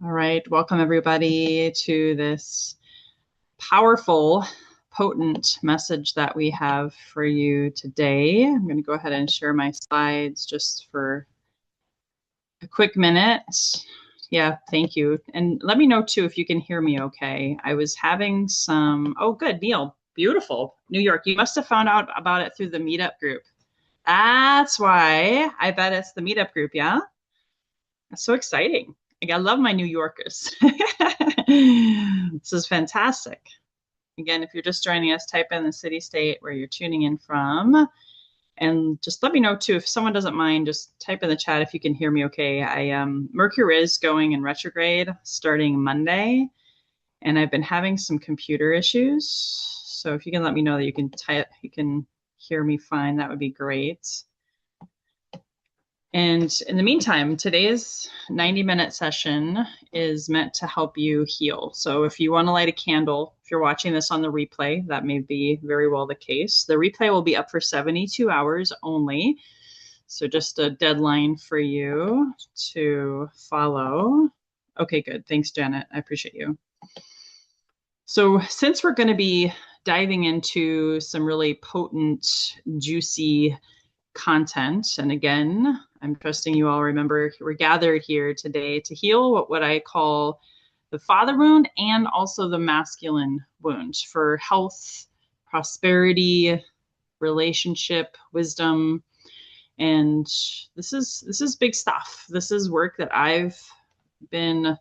All right, welcome everybody to this powerful, potent message that we have for you today. I'm going to go ahead and share my slides just for a quick minute. Yeah, thank you. And let me know too if you can hear me okay. I was having oh, good, Neil. Beautiful. New York. You must have found out about it through the meetup group. That's why. I bet it's the meetup group, yeah? That's so exciting. Like, I love my New Yorkers. This is fantastic. Again, if you're just joining us, type in the city state where you're tuning in from. And just let me know too, if someone doesn't mind, just type in the chat if you can hear me okay. Mercury is going in retrograde starting Monday, and I've been having some computer issues. So if you can let me know that you can hear me fine, that would be great. And in the meantime, today's 90-minute session is meant to help you heal. So if you want to light a candle, if you're watching this on the replay, that may be very well the case. The replay will be up for 72 hours only. So just a deadline for you to follow. Okay, good. Thanks, Janet. I appreciate you. So since we're going to be diving into some really potent, juicy content, and again, I'm trusting you all remember we're gathered here today to heal what I call the father wound and also the masculine wound for health, prosperity, relationship, wisdom. And this is big stuff. This is work that I've been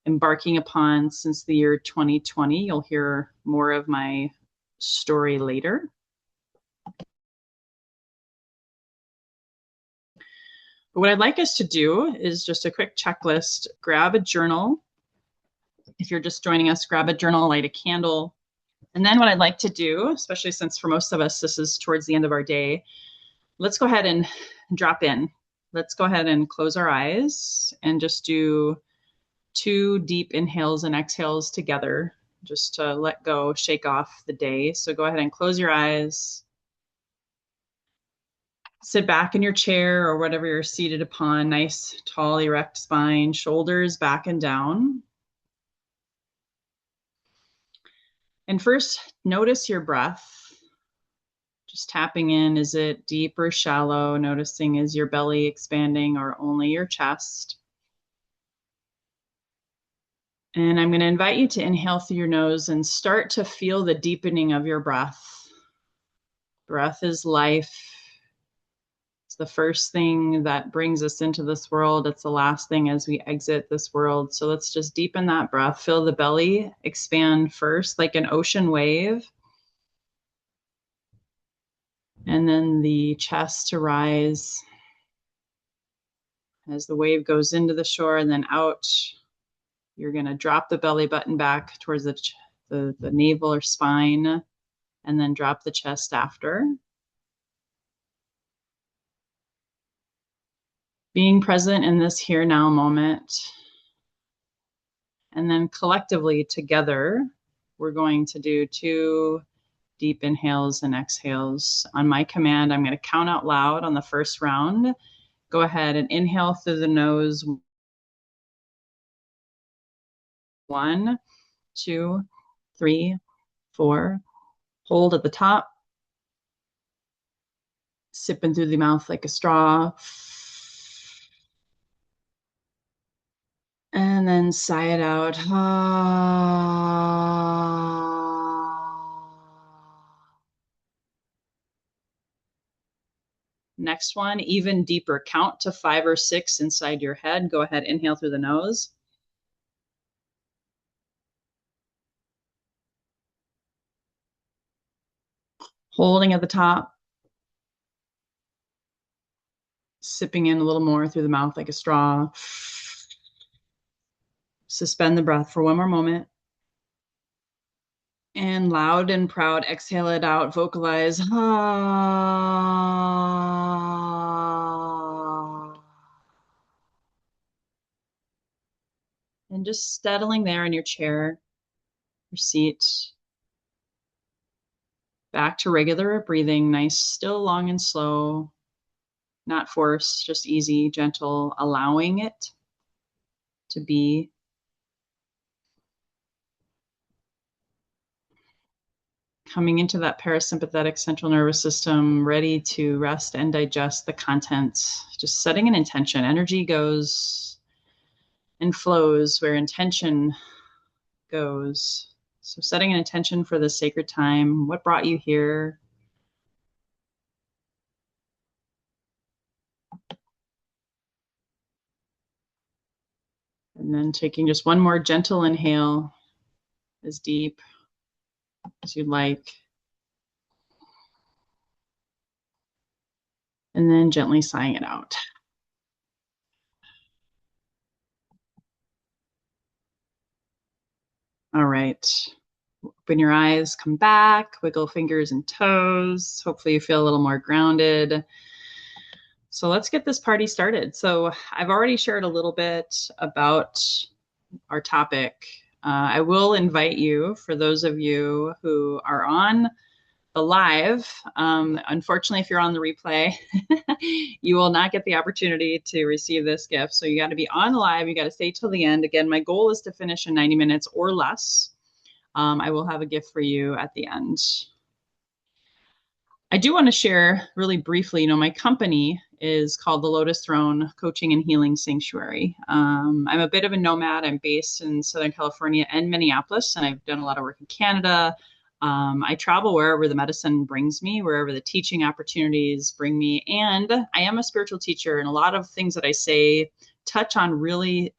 embarking upon since the year 2020. You'll hear more of my story later. But what I'd like us to do is just a quick checklist. Grab a journal. If you're just joining us, grab a journal, light a candle. And then what I'd like to do, especially since for most of us, this is towards the end of our day, let's go ahead and drop in. Let's go ahead and close our eyes and just do 2 deep inhales and exhales together, just to let go, shake off the day. So go ahead and close your eyes. Sit back in your chair or whatever you're seated upon, nice, tall, erect spine, shoulders back and down. And first, notice your breath. Just tapping in, is it deep or shallow? Noticing, is your belly expanding or only your chest? And I'm going to invite you to inhale through your nose and start to feel the deepening of your breath. Breath is life. It's the first thing that brings us into this world. It's the last thing as we exit this world. So let's just deepen that breath. Feel the belly expand first, like an ocean wave. And then the chest to rise as the wave goes into the shore and then out. You're going to drop the belly button back towards the navel or spine, and then drop the chest after. Being present in this here now moment. And then collectively together, we're going to do 2 deep inhales and exhales. On my command, I'm going to count out loud on the first round. Go ahead and inhale through the nose. 1, 2, 3, 4. Hold at the top. Sipping through the mouth like a straw. And then sigh it out. Next one, even deeper. Count to 5 or 6 inside your head. Go ahead, inhale through the nose. Holding at the top. Sipping in a little more through the mouth like a straw. Suspend the breath for one more moment. And loud and proud, exhale it out, vocalize. And just settling there in your chair, your seat. Back to regular breathing, nice, still long and slow, not forced, just easy, gentle, allowing it to be. coming into that parasympathetic central nervous system, ready to rest and digest the content. Just setting an intention. Energy goes and flows where intention goes. So setting an intention for this sacred time. What brought you here? And then taking just one more gentle inhale, as deep as you'd like. And then gently sighing it out. All right. Open your eyes, come back, wiggle fingers and toes. Hopefully you feel a little more grounded. So let's get this party started. So I've already shared a little bit about our topic. I will invite you, for those of you who are on the live, unfortunately, if you're on the replay, you will not get the opportunity to receive this gift. So you got to be on live. You got to stay till the end. Again, my goal is to finish in 90 minutes or less. I will have a gift for you at the end. I do want to share really briefly, my company is called the Lotus Throne Coaching and Healing Sanctuary. I'm a bit of a nomad. I'm based in Southern California and Minneapolis, and I've done a lot of work in Canada. I travel wherever the medicine brings me, wherever the teaching opportunities bring me. And I am a spiritual teacher, and a lot of things that I say touch on really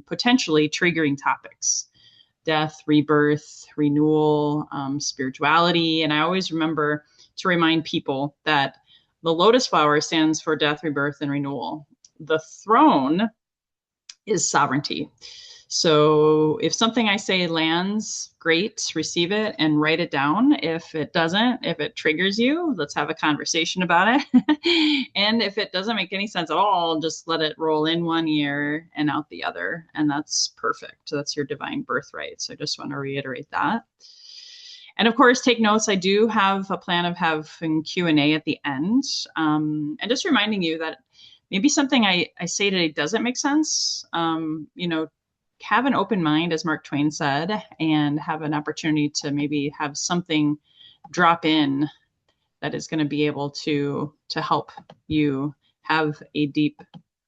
potentially triggering topics: death, rebirth, renewal, spirituality. And I always remember to remind people that the lotus flower stands for death, rebirth, and renewal. The throne is sovereignty. So if something I say lands, great, receive it and write it down. If it doesn't, if it triggers you, let's have a conversation about it. And if it doesn't make any sense at all, just let it roll in one ear and out the other. And that's perfect. That's your divine birthright. So I just want to reiterate that. And of course, take notes. I do have a plan of having Q&A at the end. And just reminding you that maybe something I say today doesn't make sense. Have an open mind, as Mark Twain said, and have an opportunity to maybe have something drop in that is going to be able to help you have a deep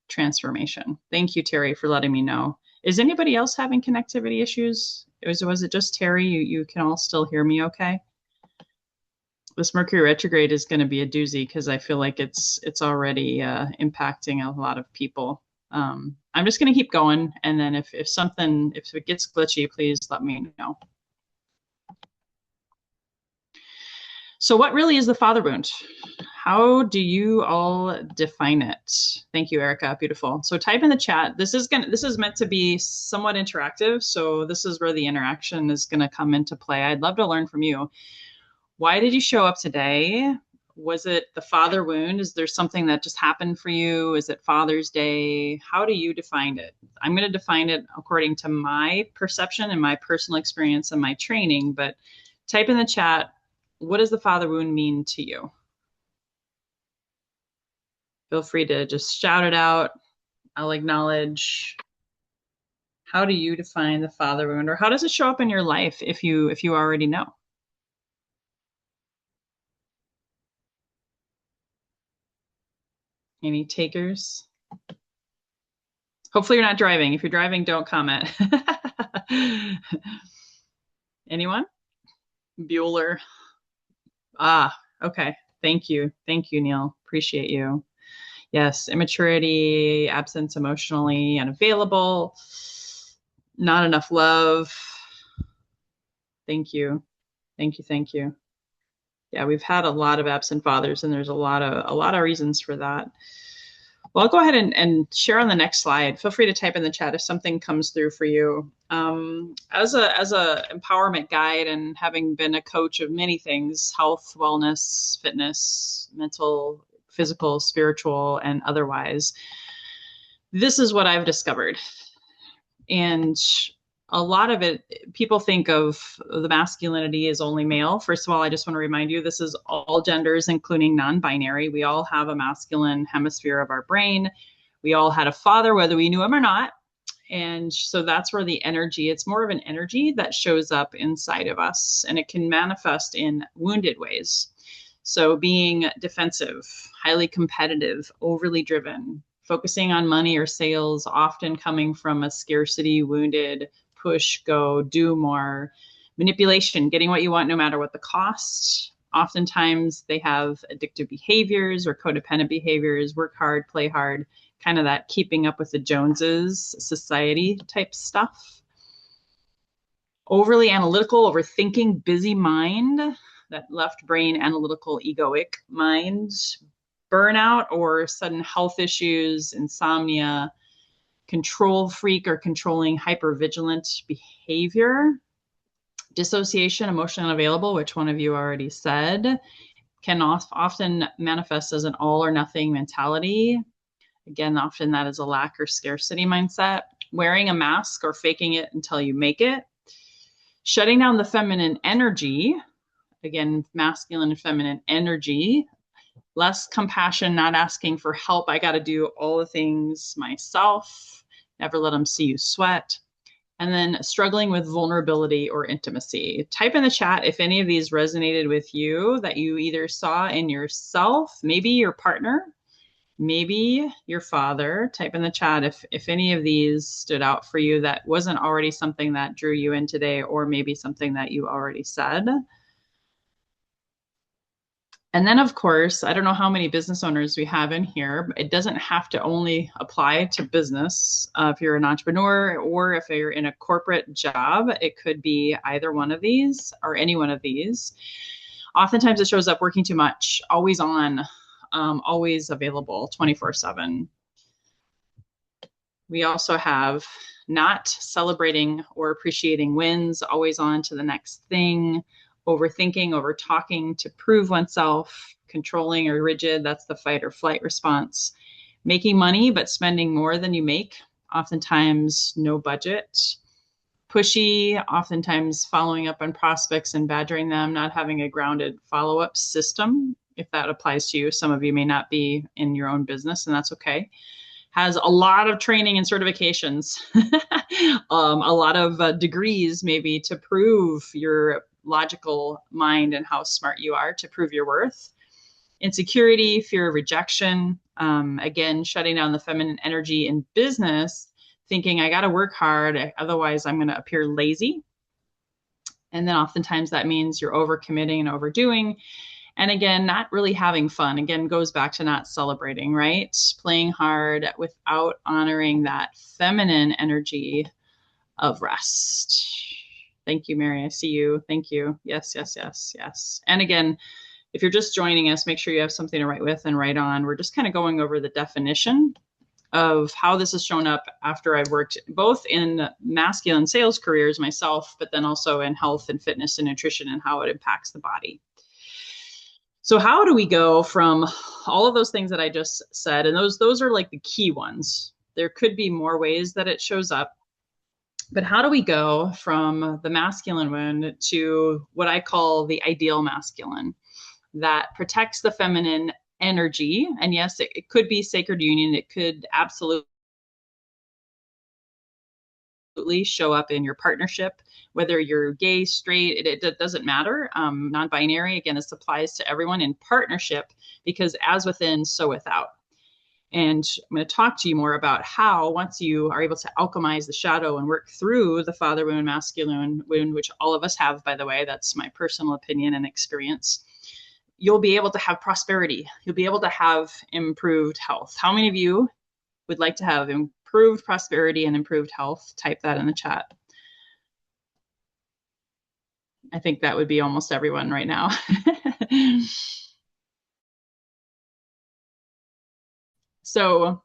transformation. Thank you, Terry, for letting me know. Is anybody else having connectivity issues? Was it just Terry? You can all still hear me okay? This Mercury retrograde is going to be a doozy because I feel like it's already impacting a lot of people. I'm just going to keep going. And then if it gets glitchy, please let me know. So what really is the father wound? How do you all define it? Thank you, Erica. Beautiful. So type in the chat. This is meant to be somewhat interactive. So this is where the interaction is going to come into play. I'd love to learn from you. Why did you show up today? Was it the father wound? Is there something that just happened for you? Is it Father's Day? How do you define it? I'm going to define it according to my perception and my personal experience and my training, but type in the chat, what does the father wound mean to you? Feel free to just shout it out. I'll acknowledge. How do you define the father wound, or how does it show up in your life if you already know? Any takers? Hopefully you're not driving. If you're driving, don't comment. Anyone? Bueller. Okay. Thank you. Thank you, Neil. Appreciate you. Yes, immaturity, absence emotionally unavailable, not enough love. Thank you. Thank you. Thank you. Yeah, we've had a lot of absent fathers, and there's a lot of reasons for that. Well, I'll go ahead and share on the next slide. Feel free to type in the chat if something comes through for you. As a empowerment guide and having been a coach of many things, health, wellness, fitness, mental, physical, spiritual, and otherwise, this is what I've discovered. And a lot of it, people think of the masculinity as only male. First of all, I just want to remind you, this is all genders, including non-binary. We all have a masculine hemisphere of our brain. We all had a father, whether we knew him or not. And so that's where the energy, it's more of an energy that shows up inside of us, and it can manifest in wounded ways. So being defensive, highly competitive, overly driven, focusing on money or sales, often coming from a scarcity, wounded, push, go, do more, manipulation, getting what you want no matter what the cost. Oftentimes they have addictive behaviors or codependent behaviors, work hard, play hard, kind of that keeping up with the Joneses society type stuff. Overly analytical, overthinking, busy mind, that left brain analytical egoic mind, burnout or sudden health issues, insomnia, control freak or controlling hypervigilant behavior, dissociation, emotionally unavailable, which one of you already said, can often manifest as an all or nothing mentality. Again, often that is a lack or scarcity mindset. Wearing a mask or faking it until you make it. Shutting down the feminine energy. Again, masculine and feminine energy. Less compassion, not asking for help. I got to do all the things myself. Never let them see you sweat. And then struggling with vulnerability or intimacy. Type in the chat if any of these resonated with you, that you either saw in yourself, maybe your partner, maybe your father. Type in the chat if any of these stood out for you that wasn't already something that drew you in today, or maybe something that you already said. And then, of course, I don't know how many business owners we have in here, but it doesn't have to only apply to business. If you're an entrepreneur or if you're in a corporate job, it could be either one of these or any one of these. Oftentimes it shows up working too much, always on, always available 24/7. We also have not celebrating or appreciating wins, always on to the next thing, overthinking, over talking to prove oneself, controlling or rigid, that's the fight or flight response. Making money but spending more than you make, oftentimes no budget. Pushy, oftentimes following up on prospects and badgering them, not having a grounded follow-up system. If that applies to you, some of you may not be in your own business, and that's okay. Has a lot of training and certifications, a lot of degrees maybe to prove your logical mind and how smart you are, to prove your worth. Insecurity, fear of rejection, again, shutting down the feminine energy in business, thinking I got to work hard, otherwise I'm going to appear lazy. And then oftentimes that means you're overcommitting and overdoing. And again, not really having fun. Again, goes back to not celebrating, right? Playing hard without honoring that feminine energy of rest. Thank you, Mary. I see you. Thank you. Yes, yes, yes, yes. And again, if you're just joining us, make sure you have something to write with and write on. We're just kind of going over the definition of how this has shown up after I've worked both in masculine sales careers myself, but then also in health and fitness and nutrition and how it impacts the body. So how do we go from all of those things that I just said, and those are like the key ones. There could be more ways that it shows up, but how do we go from the masculine wound to what I call the ideal masculine that protects the feminine energy? And yes, it could be sacred union. It could absolutely show up in your partnership, whether you're gay, straight, it doesn't matter. Non-binary, again, this applies to everyone in partnership, because as within, so without. And I'm going to talk to you more about how, once you are able to alchemize the shadow and work through the father wound, masculine wound, which all of us have, by the way, that's my personal opinion and experience, you'll be able to have prosperity. You'll be able to have improved health. How many of you would like to have improved prosperity and improved health? Type that in the chat. I think that would be almost everyone right now. So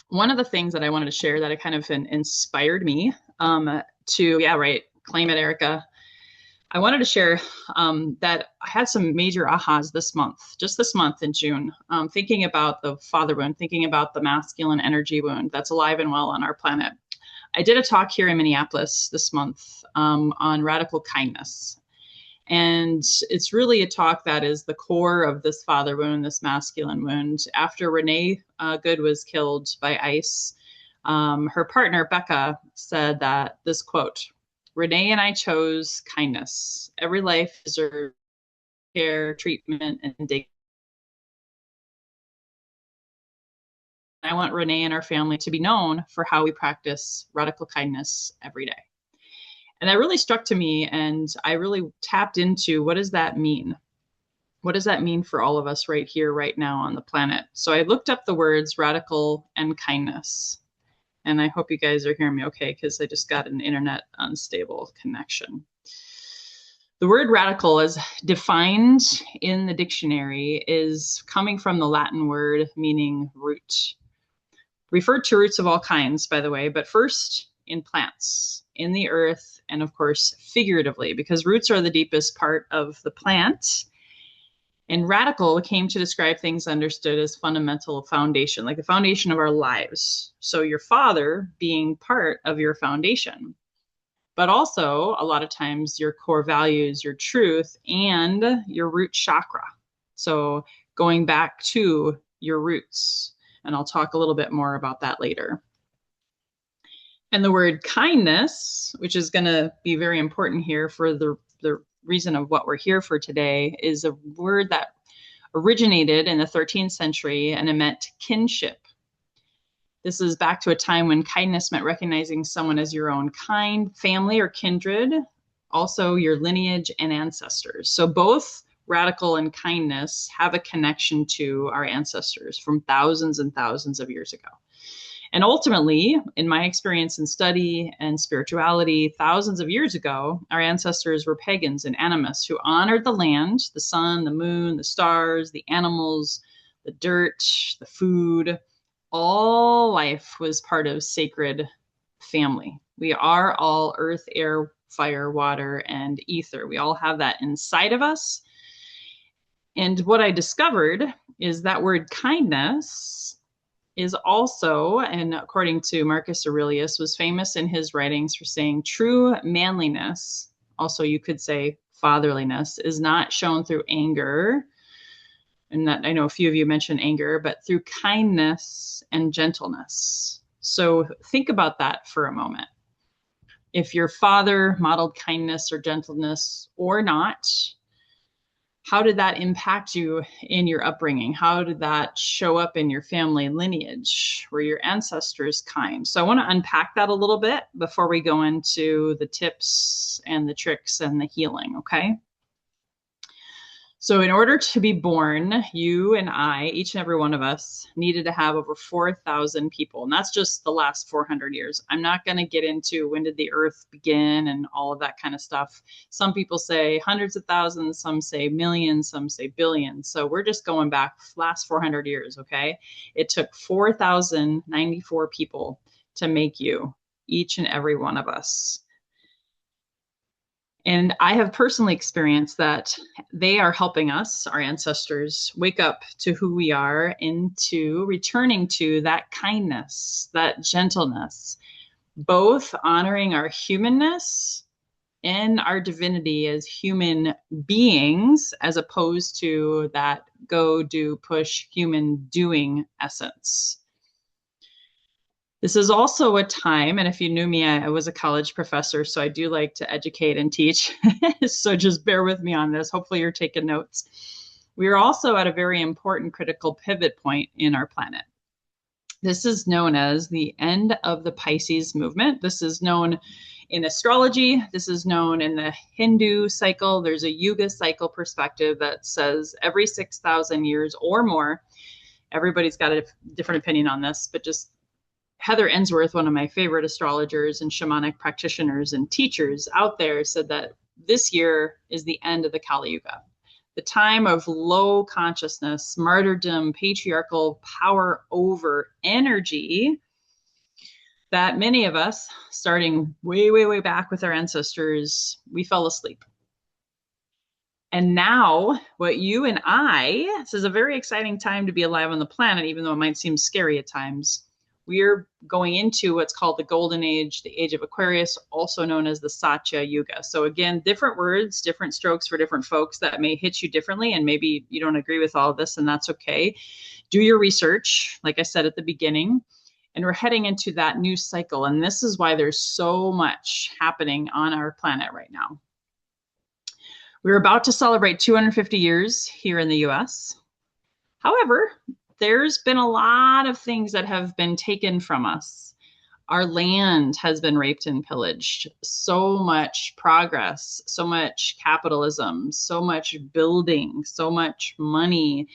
one of the things that I wanted to share that it kind of inspired me to, yeah, right, claim it, Erica. I wanted to share that I had some major ahas this month, just this month in June, thinking about the father wound, thinking about the masculine energy wound that's alive and well on our planet. I did a talk here in Minneapolis this month on radical kindness. And it's really a talk that is the core of this father wound, this masculine wound. After Renee Good was killed by ICE, Her partner, Becca, said that this quote, Renee and I chose kindness. Every life deserves care, treatment, and dignity. I want Renee and our family to be known for how we practice radical kindness every day. And that really struck to me, and I really tapped into what does that mean? What does that mean for all of us right here, right now on the planet? So I looked up the words radical and kindness. And I hope you guys are hearing me okay, because I just got an internet unstable connection. The word radical, as defined in the dictionary, is coming from the Latin word meaning root. Referred to roots of all kinds, by the way, but first in plants, in the earth, and of course, figuratively, because roots are the deepest part of the plant. And radical came to describe things understood as fundamental foundation, like the foundation of our lives. So your father being part of your foundation, but also a lot of times your core values, your truth, and your root chakra. So going back to your roots. And I'll talk a little bit more about that later. And the word kindness, which is going to be very important here for the reason of what we're here for today, is a word that originated in the 13th century, and it meant kinship. This is back to a time when kindness meant recognizing someone as your own kind, family, or kindred, also your lineage and ancestors. So both radical and kindness have a connection to our ancestors from thousands and thousands of years ago. And ultimately, in my experience in study and spirituality, thousands of years ago, our ancestors were pagans and animists who honored the land, the sun, the moon, the stars, the animals, the dirt, the food. All life was part of sacred family. We are all earth, air, fire, water, and ether. We all have that inside of us. And what I discovered is that word kindness is also, and according to Marcus Aurelius, was famous in his writings for saying true manliness, also you could say fatherliness, is not shown through anger. And that I know a few of you mentioned anger, but through kindness and gentleness. So think about that for a moment. If your father modeled kindness or gentleness or not, how did that impact you in your upbringing? How did that show up in your family lineage? Were your ancestors kind? So I want to unpack that a little bit before we go into the tips and the tricks and the healing, okay? So in order to be born, you and I, each and every one of us, needed to have over 4,000 people. And that's just the last 400 years. I'm not going to get into when did the earth begin and all of that kind of stuff. Some people say hundreds of thousands, some say millions, some say billions. So we're just going back last 400 years, okay? It took 4,094 people to make you, each and every one of us. And I have personally experienced that they are helping us, our ancestors, wake up to who we are, into returning to that kindness, that gentleness, both honoring our humanness and our divinity as human beings, as opposed to that go, do, push, human doing essence. This is also a time, and if you knew me, I was a college professor, so I do like to educate and teach. So just bear with me on this. Hopefully you're taking notes. We are also at a very important critical pivot point in our planet. This is known as the end of the Pisces movement. This is known in astrology. This is known in the Hindu cycle. There's a Yuga cycle perspective that says every 6,000 years or more, everybody's got a different opinion on this, but just Heather Ensworth, one of my favorite astrologers and shamanic practitioners and teachers out there, said that this year is the end of the Kali Yuga, the time of low consciousness, martyrdom, patriarchal power over energy that many of us, starting way, way, way back with our ancestors, we fell asleep. And now what you and I, this is a very exciting time to be alive on the planet, even though it might seem scary at times. We're going into what's called the Golden Age, the Age of Aquarius, also known as the Satya Yuga. So again, different words, different strokes for different folks that may hit you differently, and maybe you don't agree with all of this, and that's okay. Do your research, like I said at the beginning. And we're heading into that new cycle. And this is why there's so much happening on our planet right now. We're about to celebrate 250 years here in the US. However, there's been a lot of things that have been taken from us. Our land has been raped and pillaged. So much progress, so much capitalism, so much building, so much money.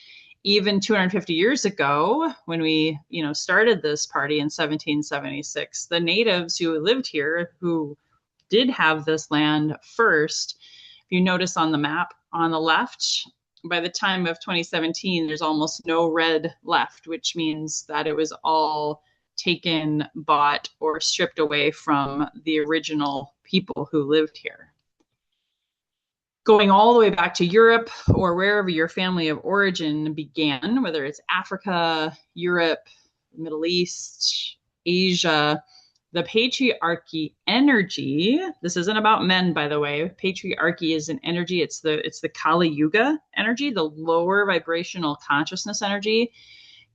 Even 250 years ago, when we, started this party in 1776, the natives who lived here, who did have this land first, if you notice on the map on the left, by the time of 2017, there's almost no red left, which means that it was all taken, bought, or stripped away from the original people who lived here. Going all the way back to Europe or wherever your family of origin began, whether it's Africa, Europe, Middle East, Asia, the patriarchy energy, this isn't about men, by the way. Patriarchy is an energy. It's the Kali Yuga energy, the lower vibrational consciousness energy,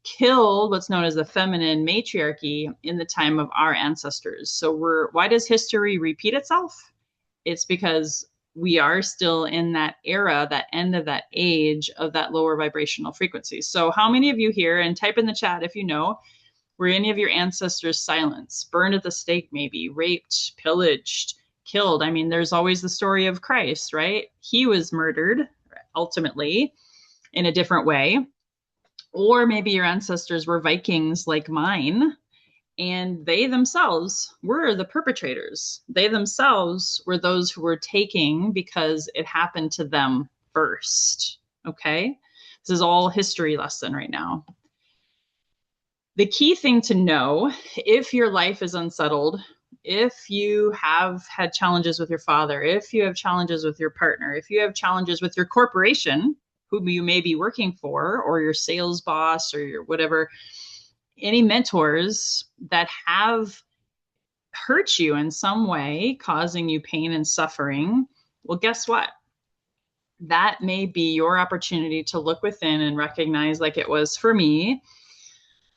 killed what's known as the feminine matriarchy in the time of our ancestors. So why does history repeat itself? It's because we are still in that era, that end of that age of that lower vibrational frequency. So how many of you here, and type in the chat if you know, were any of your ancestors silenced, burned at the stake, maybe raped, pillaged, killed? I mean, there's always the story of Christ, right? He was murdered ultimately in a different way. Or maybe your ancestors were Vikings like mine, and they themselves were the perpetrators. They themselves were those who were taking because it happened to them first. Okay? This is all history lesson right now. The key thing to know, if your life is unsettled, if you have had challenges with your father, if you have challenges with your partner, if you have challenges with your corporation, who you may be working for, or your sales boss, or your whatever, any mentors that have hurt you in some way, causing you pain and suffering, well, guess what? That may be your opportunity to look within and recognize, like it was for me,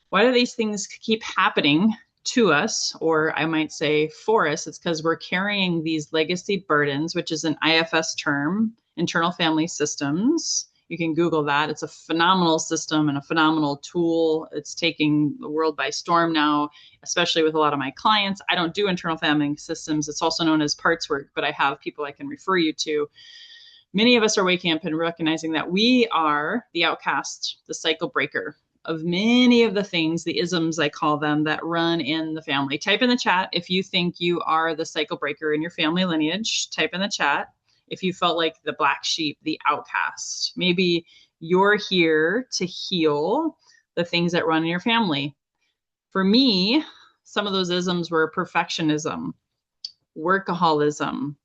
why do these things keep happening to us, or I might say for us? It's because we're carrying these legacy burdens, which is an IFS term, internal family systems. You can Google that. It's a phenomenal system and a phenomenal tool. It's taking the world by storm now, especially with a lot of my clients. I don't do internal family systems. It's also known as parts work, but I have people I can refer you to. Many of us are waking up and recognizing that we are the outcast, the cycle breaker of many of the things, the isms, I call them, that run in the family. Type in the chat if you think you are the cycle breaker in your family lineage. Type in the chat if you felt like the black sheep, the outcast. Maybe you're here to heal the things that run in your family. For me, some of those isms were perfectionism, workaholism,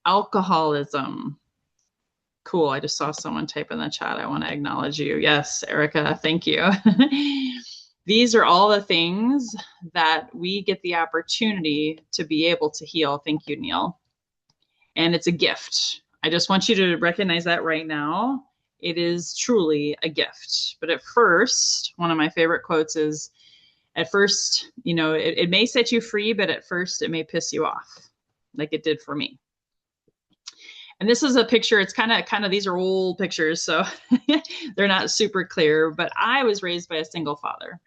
alcoholism. Cool. I just saw someone type in the chat. I want to acknowledge you. Yes, Erica, thank you. These are all the things that we get the opportunity to be able to heal. Thank you, Neil. And it's a gift. I just want you to recognize that right now. It is truly a gift. But at first, one of my favorite quotes is, at first, it may set you free, but at first it may piss you off, like it did for me. And this is a picture. It's kind of, these are old pictures, so they're not super clear, but I was raised by a single father.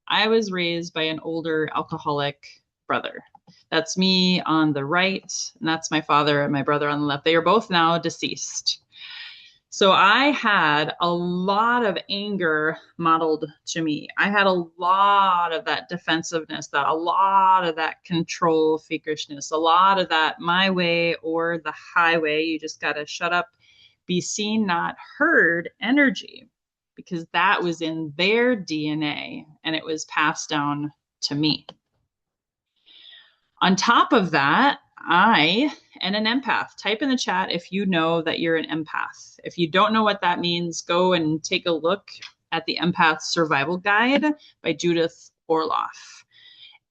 I was raised by an older alcoholic brother. That's me on the right, and that's my father and my brother on the left. They are both now deceased. So I had a lot of anger modeled to me. I had a lot of that defensiveness, a lot of that control freakishness, a lot of that my way or the highway. You just got to shut up, be seen, not heard energy, because that was in their DNA and it was passed down to me. On top of that, I am an empath. Type in the chat if you know that you're an empath. If you don't know what that means, go and take a look at the Empath Survival Guide by Judith Orloff.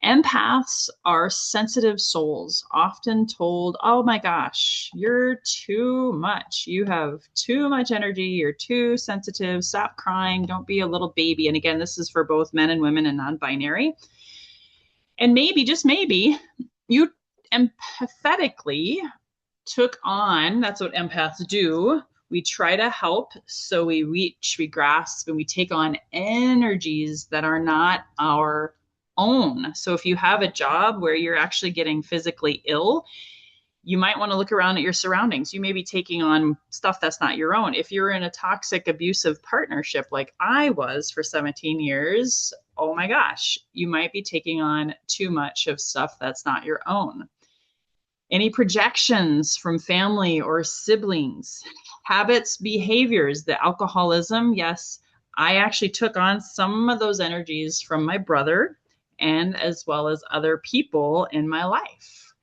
Empaths are sensitive souls, often told, oh my gosh, you're too much. You have too much energy. You're too sensitive. Stop crying. Don't be a little baby. And again, this is for both men and women and non-binary. And maybe, just maybe, you empathetically took on, that's what empaths do. We try to help. So we reach, we grasp, and we take on energies that are not our own. So if you have a job where you're actually getting physically ill, you might want to look around at your surroundings. You may be taking on stuff that's not your own. If you're in a toxic, abusive partnership like I was for 17 years, oh my gosh, you might be taking on too much of stuff that's not your own. Any projections from family or siblings, habits, behaviors, the alcoholism, yes, I actually took on some of those energies from my brother and as well as other people in my life.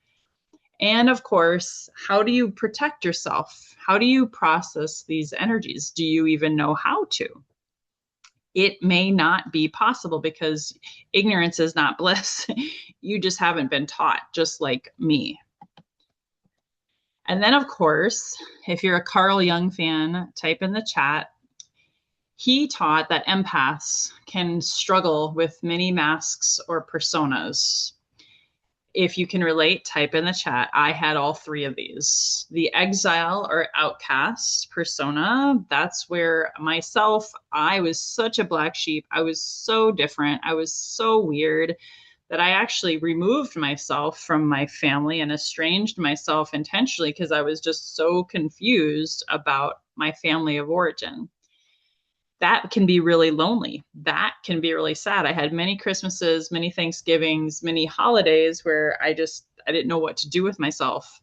And of course, how do you protect yourself? How do you process these energies? Do you even know how to? It may not be possible because ignorance is not bliss. You just haven't been taught, just like me. And then, of course, if you're a Carl Jung fan, type in the chat. He taught that empaths can struggle with many masks or personas. If you can relate, type in the chat. I had all three of these. The exile or outcast persona, that's where myself, I was such a black sheep. I was so different. I was so weird that I actually removed myself from my family and estranged myself intentionally because I was just so confused about my family of origin. That can be really lonely. That can be really sad. I had many Christmases, many Thanksgivings, many holidays where I didn't know what to do with myself.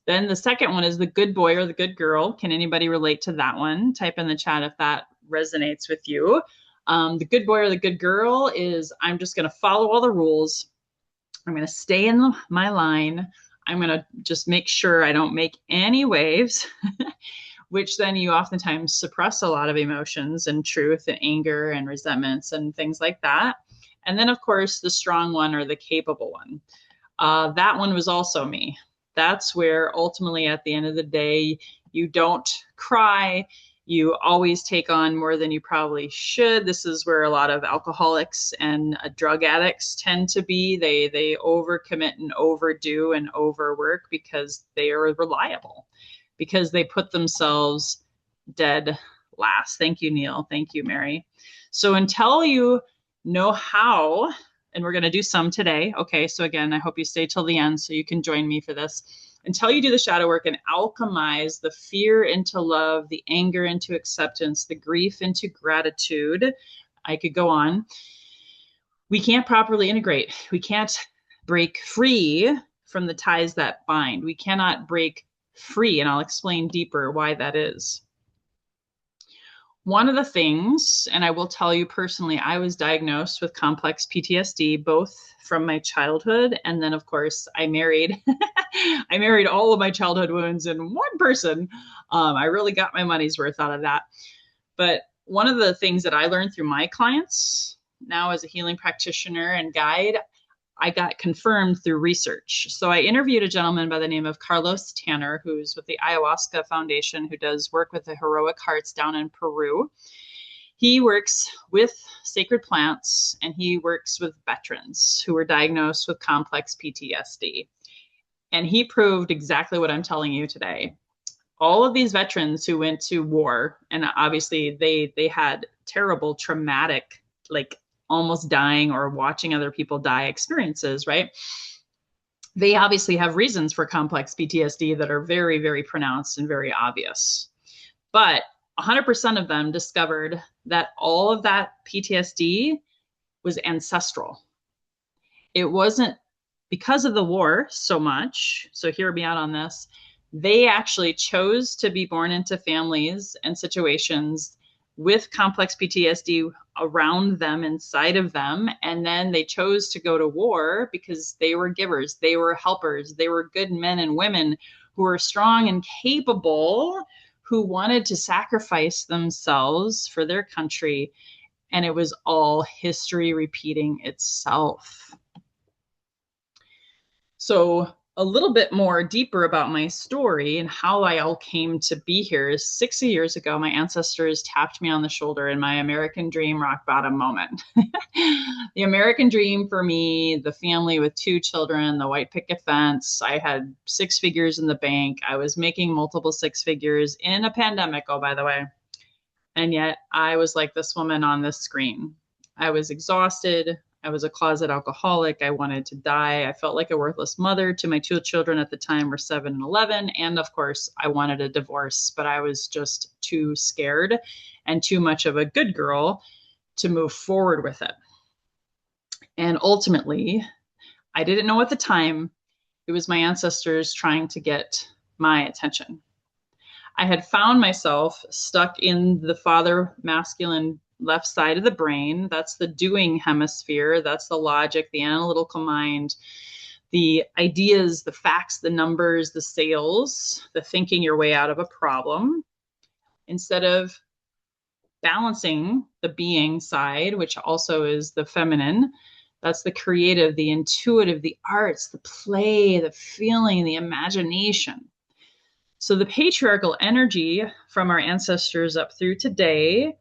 Then the second one is the good boy or the good girl. Can anybody relate to that one? Type in the chat if that resonates with you. The good boy or the good girl is I'm just going to follow all the rules. I'm going to stay in my line. I'm going to just make sure I don't make any waves, which then you oftentimes suppress a lot of emotions and truth and anger and resentments and things like that. And then, of course, the strong one or the capable one. That one was also me. That's where ultimately at the end of the day, you don't cry. You always take on more than you probably should. This is where a lot of alcoholics and drug addicts tend to be. They overcommit and overdo and overwork because they are reliable, because they put themselves dead last. Thank you, Neil. Thank you, Mary. So until you know how, and we're going to do some today. Okay, so again, I hope you stay till the end so you can join me for this. Until you do the shadow work and alchemize the fear into love, the anger into acceptance, the grief into gratitude, I could go on. We can't properly integrate. We can't break free from the ties that bind. We cannot break free, and I'll explain deeper why that is. One of the things, and I will tell you personally, I was diagnosed with complex PTSD, both from my childhood. And then, of course, I married. I married all of my childhood wounds in one person. I really got my money's worth out of that. But one of the things that I learned through my clients now as a healing practitioner and guide, I got confirmed through research. So I interviewed a gentleman by the name of Carlos Tanner, who's with the Ayahuasca Foundation, who does work with the Heroic Hearts down in Peru. He works with sacred plants and he works with veterans who were diagnosed with complex PTSD. And he proved exactly what I'm telling you today. All of these veterans who went to war, and obviously they had terrible, traumatic, like almost dying or watching other people die experiences, right? They obviously have reasons for complex PTSD that are very, very pronounced and very obvious. But 100% of them discovered that all of that PTSD was ancestral. It wasn't because of the war so much. So hear me out on this. They actually chose to be born into families and situations with complex PTSD around them, inside of them. And then they chose to go to war because they were givers, they were helpers, they were good men and women who were strong and capable, who wanted to sacrifice themselves for their country. And it was all history repeating itself. So a little bit more deeper about my story and how I all came to be here is 60 years ago, my ancestors tapped me on the shoulder in my American dream rock bottom moment. The American dream for me, the family with two children, the white picket fence. I had six figures in the bank. I was making multiple six figures in a pandemic, oh, by the way. And yet I was like this woman on this screen. I was exhausted. I was a closet alcoholic. I wanted to die. I felt like a worthless mother to my two children at the time were 7 and 11. And of course, I wanted a divorce, but I was just too scared and too much of a good girl to move forward with it. And ultimately, I didn't know at the time it was my ancestors trying to get my attention. I had found myself stuck in the father masculine left side of the brain. That's the doing hemisphere. That's the logic, the analytical mind, the ideas, the facts, the numbers, the sales, the thinking your way out of a problem, instead of balancing the being side, which also is the feminine. That's the creative, the intuitive, the arts, the play, the feeling, the imagination. So the patriarchal energy from our ancestors up through today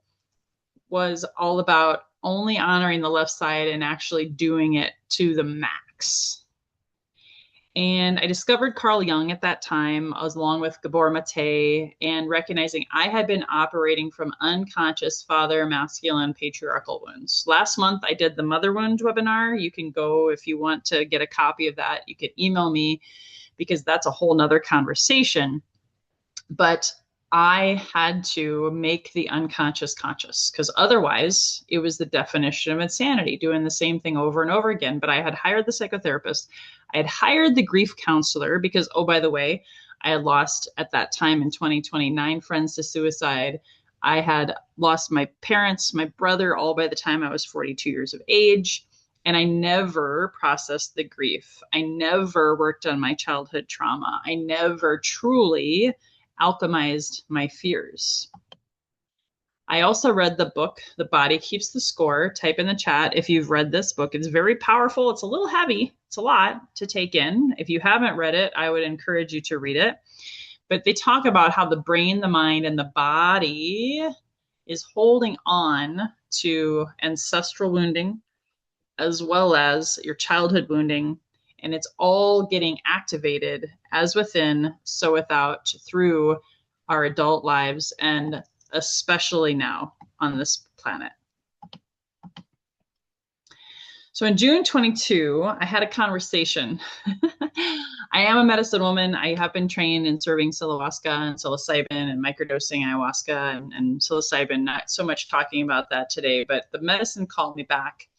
was all about only honoring the left side and actually doing it to the max. And I discovered Carl Jung at that time, along with Gabor Mate, and recognizing I had been operating from unconscious father masculine patriarchal wounds. Last month, I did the mother wound webinar. You can go, if you want to get a copy of that, you can email me, because that's a whole nother conversation. But I had to make the unconscious conscious, because otherwise it was the definition of insanity, doing the same thing over and over again. But I had hired the psychotherapist. I had hired the grief counselor because, oh, by the way, I had lost at that time in 2020 9 friends to suicide. I had lost my parents, my brother, all by the time I was 42 years of age. And I never processed the grief. I never worked on my childhood trauma. I never truly alchemized my fears. I also read the book, The Body Keeps the Score. Type in the chat if you've read this book. It's very powerful. It's a little heavy. It's a lot to take in. If you haven't read it, I would encourage you to read it. But they talk about how the brain, the mind, and the body is holding on to ancestral wounding as well as your childhood wounding. And it's all getting activated as within, so without, through our adult lives, and especially now on this planet. So in June 22, I had a conversation. I am a medicine woman. I have been trained in serving ayahuasca and psilocybin and microdosing ayahuasca and psilocybin, not so much talking about that today, but the medicine called me back.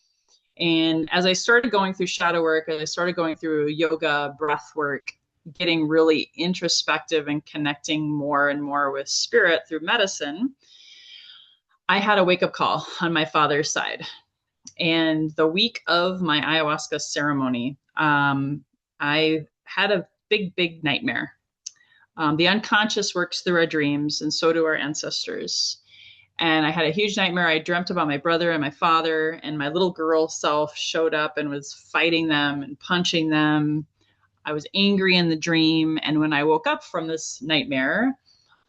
And as I started going through shadow work, as I started going through yoga, breath work, getting really introspective and connecting more and more with spirit through medicine, I had a wake-up call on my father's side. And the week of my ayahuasca ceremony, I had a big nightmare. The unconscious works through our dreams, and so do our ancestors. And I had a huge nightmare. I dreamt about my brother and my father, and my little girl self showed up and was fighting them and punching them. I was angry in the dream. And when I woke up from this nightmare,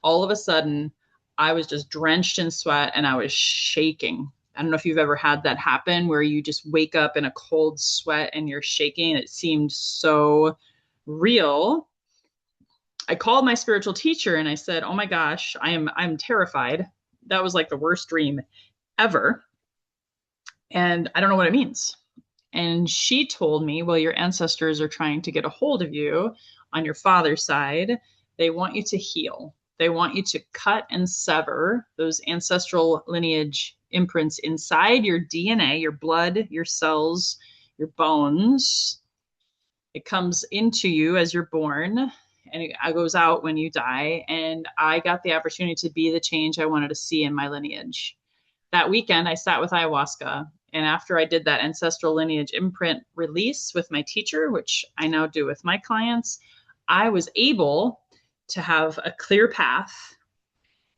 all of a sudden, I was just drenched in sweat and I was shaking. I don't know if you've ever had that happen, where you just wake up in a cold sweat and you're shaking. It seemed so real. I called my spiritual teacher and I said, oh my gosh, I'm terrified. That was like the worst dream ever. And I don't know what it means. And she told me, well, your ancestors are trying to get a hold of you on your father's side. They want you to heal. They want you to cut and sever those ancestral lineage imprints inside your DNA, your blood, your cells, your bones. It comes into you as you're born, and it goes out when you die. And I got the opportunity to be the change I wanted to see in my lineage. That weekend, I sat with ayahuasca. And after I did that ancestral lineage imprint release with my teacher, which I now do with my clients, I was able to have a clear path.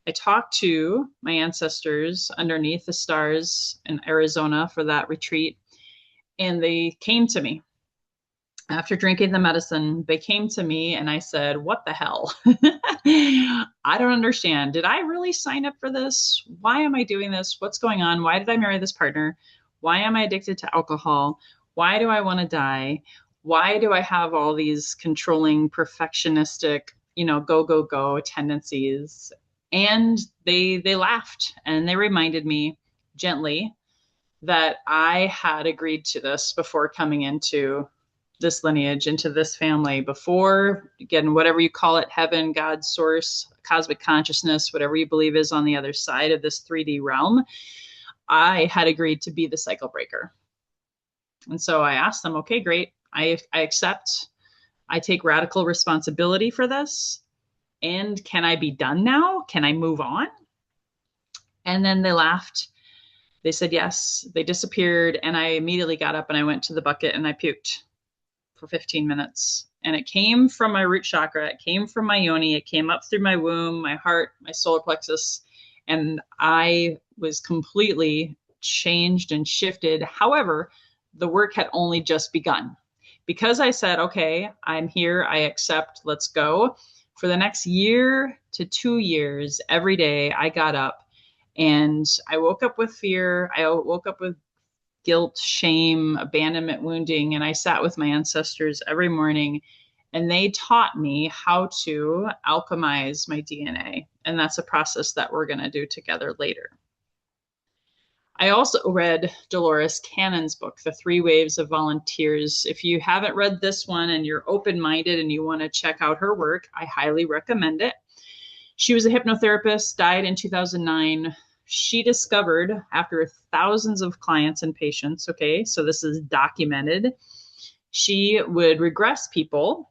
I talked to my ancestors underneath the stars in Arizona for that retreat, and they came to me. After drinking the medicine, they came to me and I said, "What the hell? I don't understand. Did I really sign up for this? Why am I doing this? What's going on? Why did I marry this partner? Why am I addicted to alcohol? Why do I want to die? Why do I have all these controlling, perfectionistic, go, go, go tendencies?" And they laughed and they reminded me gently that I had agreed to this before coming into this lineage, into this family, before, again, whatever you call it, heaven, God, source, cosmic consciousness, whatever you believe is on the other side of this 3D realm. I had agreed to be the cycle breaker. And so I asked them, okay, great. I accept. I take radical responsibility for this. And can I be done now? Can I move on? And then they laughed. They said yes. They disappeared. And I immediately got up and I went to the bucket and I puked for 15 minutes. And it came from my root chakra. It came from my yoni. It came up through my womb, my heart, my solar plexus. And I was completely changed and shifted. However, the work had only just begun. Because I said, okay, I'm here. I accept. Let's go. For the next year to 2 years, every day I got up and I woke up with fear. I woke up with guilt, shame, abandonment, wounding. And I sat with my ancestors every morning and they taught me how to alchemize my DNA. And that's a process that we're going to do together later. I also read Dolores Cannon's book, The 3 Waves of Volunteers. If you haven't read this one and you're open-minded and you want to check out her work, I highly recommend it. She was a hypnotherapist, died in 2009. She discovered, after thousands of clients and patients, okay, so this is documented, she would regress people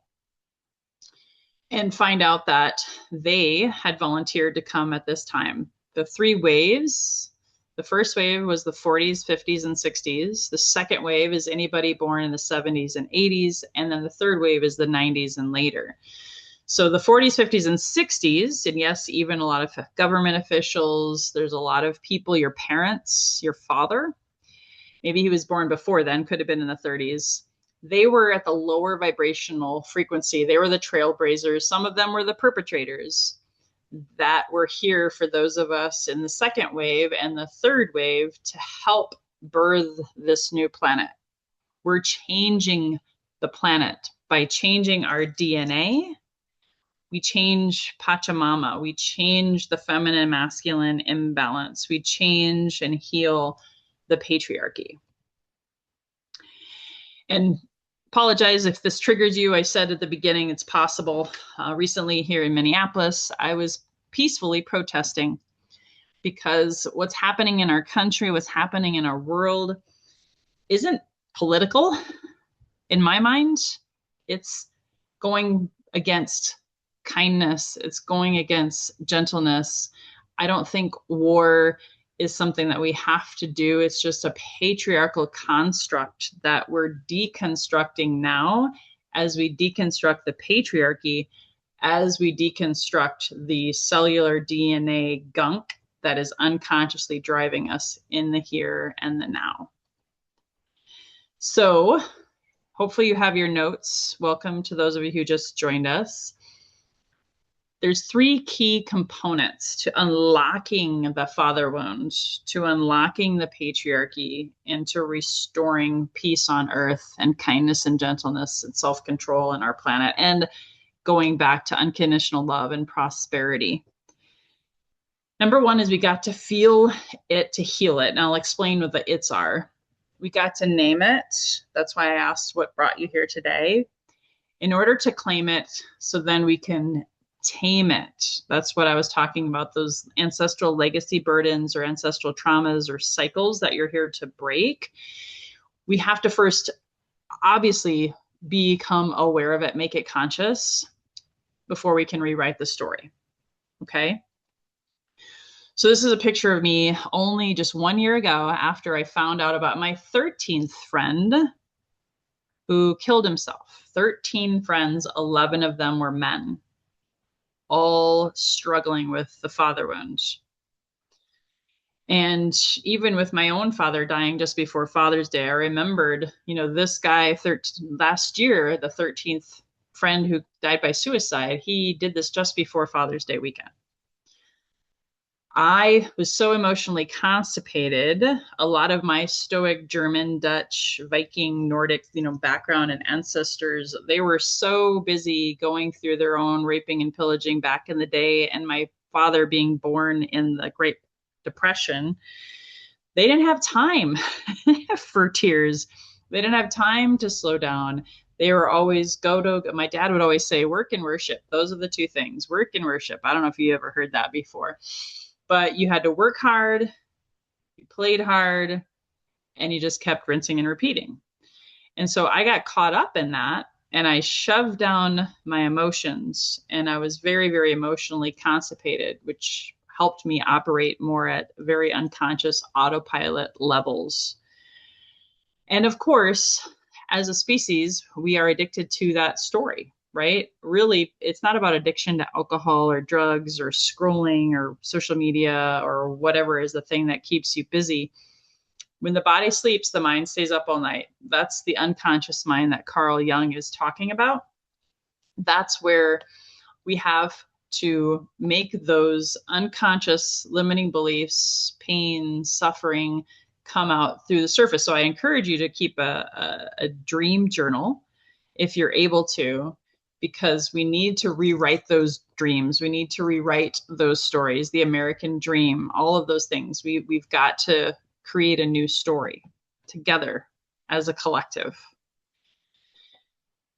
and find out that they had volunteered to come at this time. The 3 waves, the first wave was the 40s, 50s, and 60s. The second wave is anybody born in the 70s and 80s. And then the third wave is the 90s and later. So the 40s, 50s, and 60s, and yes, even a lot of government officials, there's a lot of people, your parents, your father, maybe he was born before then, could have been in the 30s. They were at the lower vibrational frequency. They were the trailblazers. Some of them were the perpetrators that were here for those of us in the second wave and the third wave to help birth this new planet. We're changing the planet by changing our DNA. We change Pachamama. We change the feminine masculine imbalance. We change and heal the patriarchy. And apologize if this triggers you. I said at the beginning, it's possible. Recently here in Minneapolis, I was peacefully protesting because what's happening in our country, what's happening in our world isn't political. In my mind, it's going against kindness. It's going against gentleness. I don't think war is something that we have to do. It's just a patriarchal construct that we're deconstructing now as we deconstruct the patriarchy, as we deconstruct the cellular DNA gunk that is unconsciously driving us in the here and the now. So hopefully you have your notes. Welcome to those of you who just joined us. There's 3 key components to unlocking the father wound, to unlocking the patriarchy, and to restoring peace on earth and kindness and gentleness and self-control in our planet, and going back to unconditional love and prosperity. Number 1 is we got to feel it to heal it. And I'll explain what the its are. We got to name it. That's why I asked what brought you here today. In order to claim it, so then we can tame it. That's what I was talking about, those ancestral legacy burdens or ancestral traumas or cycles that you're here to break. We have to first obviously become aware of it, make it conscious before we can rewrite the story. Okay. So this is a picture of me only just 1 year ago after I found out about my 13th friend who killed himself. 13 friends, 11 of them were men, all struggling with the father wound. And even with my own father dying just before Father's Day, I remembered, this guy last year, the 13th friend who died by suicide, he did this just before Father's Day weekend. I was so emotionally constipated. A lot of my Stoic, German, Dutch, Viking, Nordic, background and ancestors, they were so busy going through their own raping and pillaging back in the day. And my father being born in the Great Depression, they didn't have time for tears. They didn't have time to slow down. They were always my dad would always say, work and worship. Those are the two things, work and worship. I don't know if you ever heard that before, but you had to work hard, you played hard, and you just kept rinsing and repeating. And so I got caught up in that and I shoved down my emotions, and I was very, very emotionally constipated, which helped me operate more at very unconscious autopilot levels. And of course, as a species, we are addicted to that story, right? Really, it's not about addiction to alcohol or drugs or scrolling or social media or whatever is the thing that keeps you busy. When the body sleeps, the mind stays up all night. That's the unconscious mind that Carl Jung is talking about. That's where we have to make those unconscious limiting beliefs, pain, suffering come out through the surface. So I encourage you to keep a dream journal if you're able to, because we need to rewrite those dreams. We need to rewrite those stories, the American dream, all of those things. We've got to create a new story together as a collective.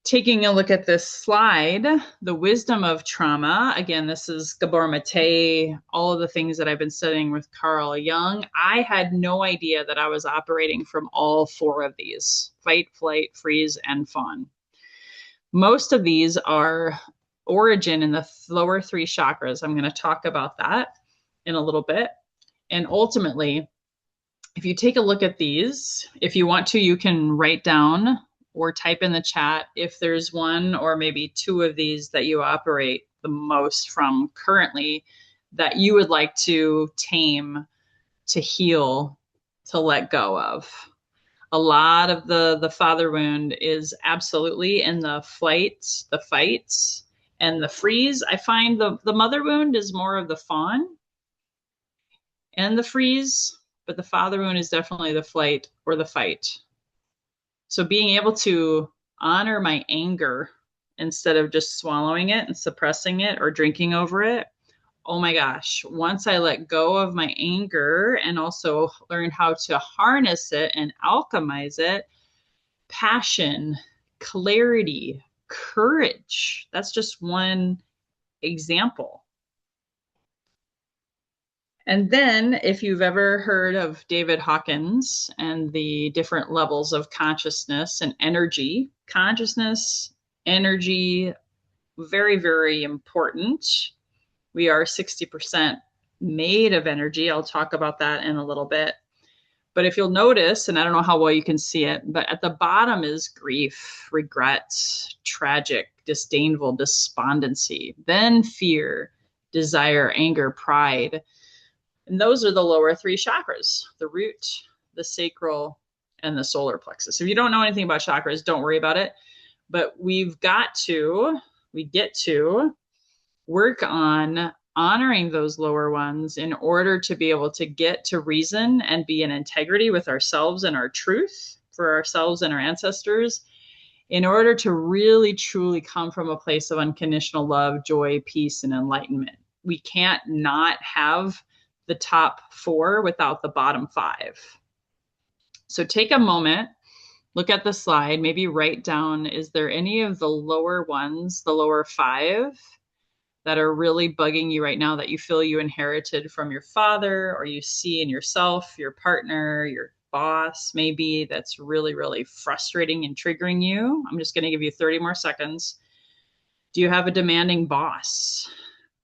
Taking a look at this slide, the wisdom of trauma. Again, this is Gabor Mate, all of the things that I've been studying with Carl Jung. I had no idea that I was operating from all four of these: fight, flight, freeze, and fawn. Most of these are origin in the lower three chakras. I'm going to talk about that in a little bit. And ultimately, if you take a look at these, if you want to, you can write down or type in the chat if there's one or maybe two of these that you operate the most from currently that you would like to tame, to heal, to let go of. A lot of the father wound is absolutely in the flight, the fights, and the freeze. I find the mother wound is more of the fawn and the freeze, but the father wound is definitely the flight or the fight. So being able to honor my anger instead of just swallowing it and suppressing it or drinking over it. Oh my gosh, once I let go of my anger and also learn how to harness it and alchemize it, passion, clarity, courage. That's just one example. And then, if you've ever heard of David Hawkins and the different levels of consciousness and energy, consciousness, energy, very, very important. We are 60% made of energy. I'll talk about that in a little bit. But if you'll notice, and I don't know how well you can see it, but at the bottom is grief, regret, tragic, disdainful, despondency, then fear, desire, anger, pride. And those are the lower three chakras: the root, the sacral, and the solar plexus. If you don't know anything about chakras, don't worry about it. But we get to work on honoring those lower ones in order to be able to get to reason and be in integrity with ourselves and our truth for ourselves and our ancestors, in order to really, truly come from a place of unconditional love, joy, peace, and enlightenment. We can't not have the top four without the bottom five. So take a moment, look at the slide, maybe write down, is there any of the lower ones, the lower five, that are really bugging you right now that you feel you inherited from your father, or you see in yourself, your partner, your boss, maybe, that's really, really frustrating and triggering you? I'm just going to give you 30 more seconds. Do you have a demanding boss?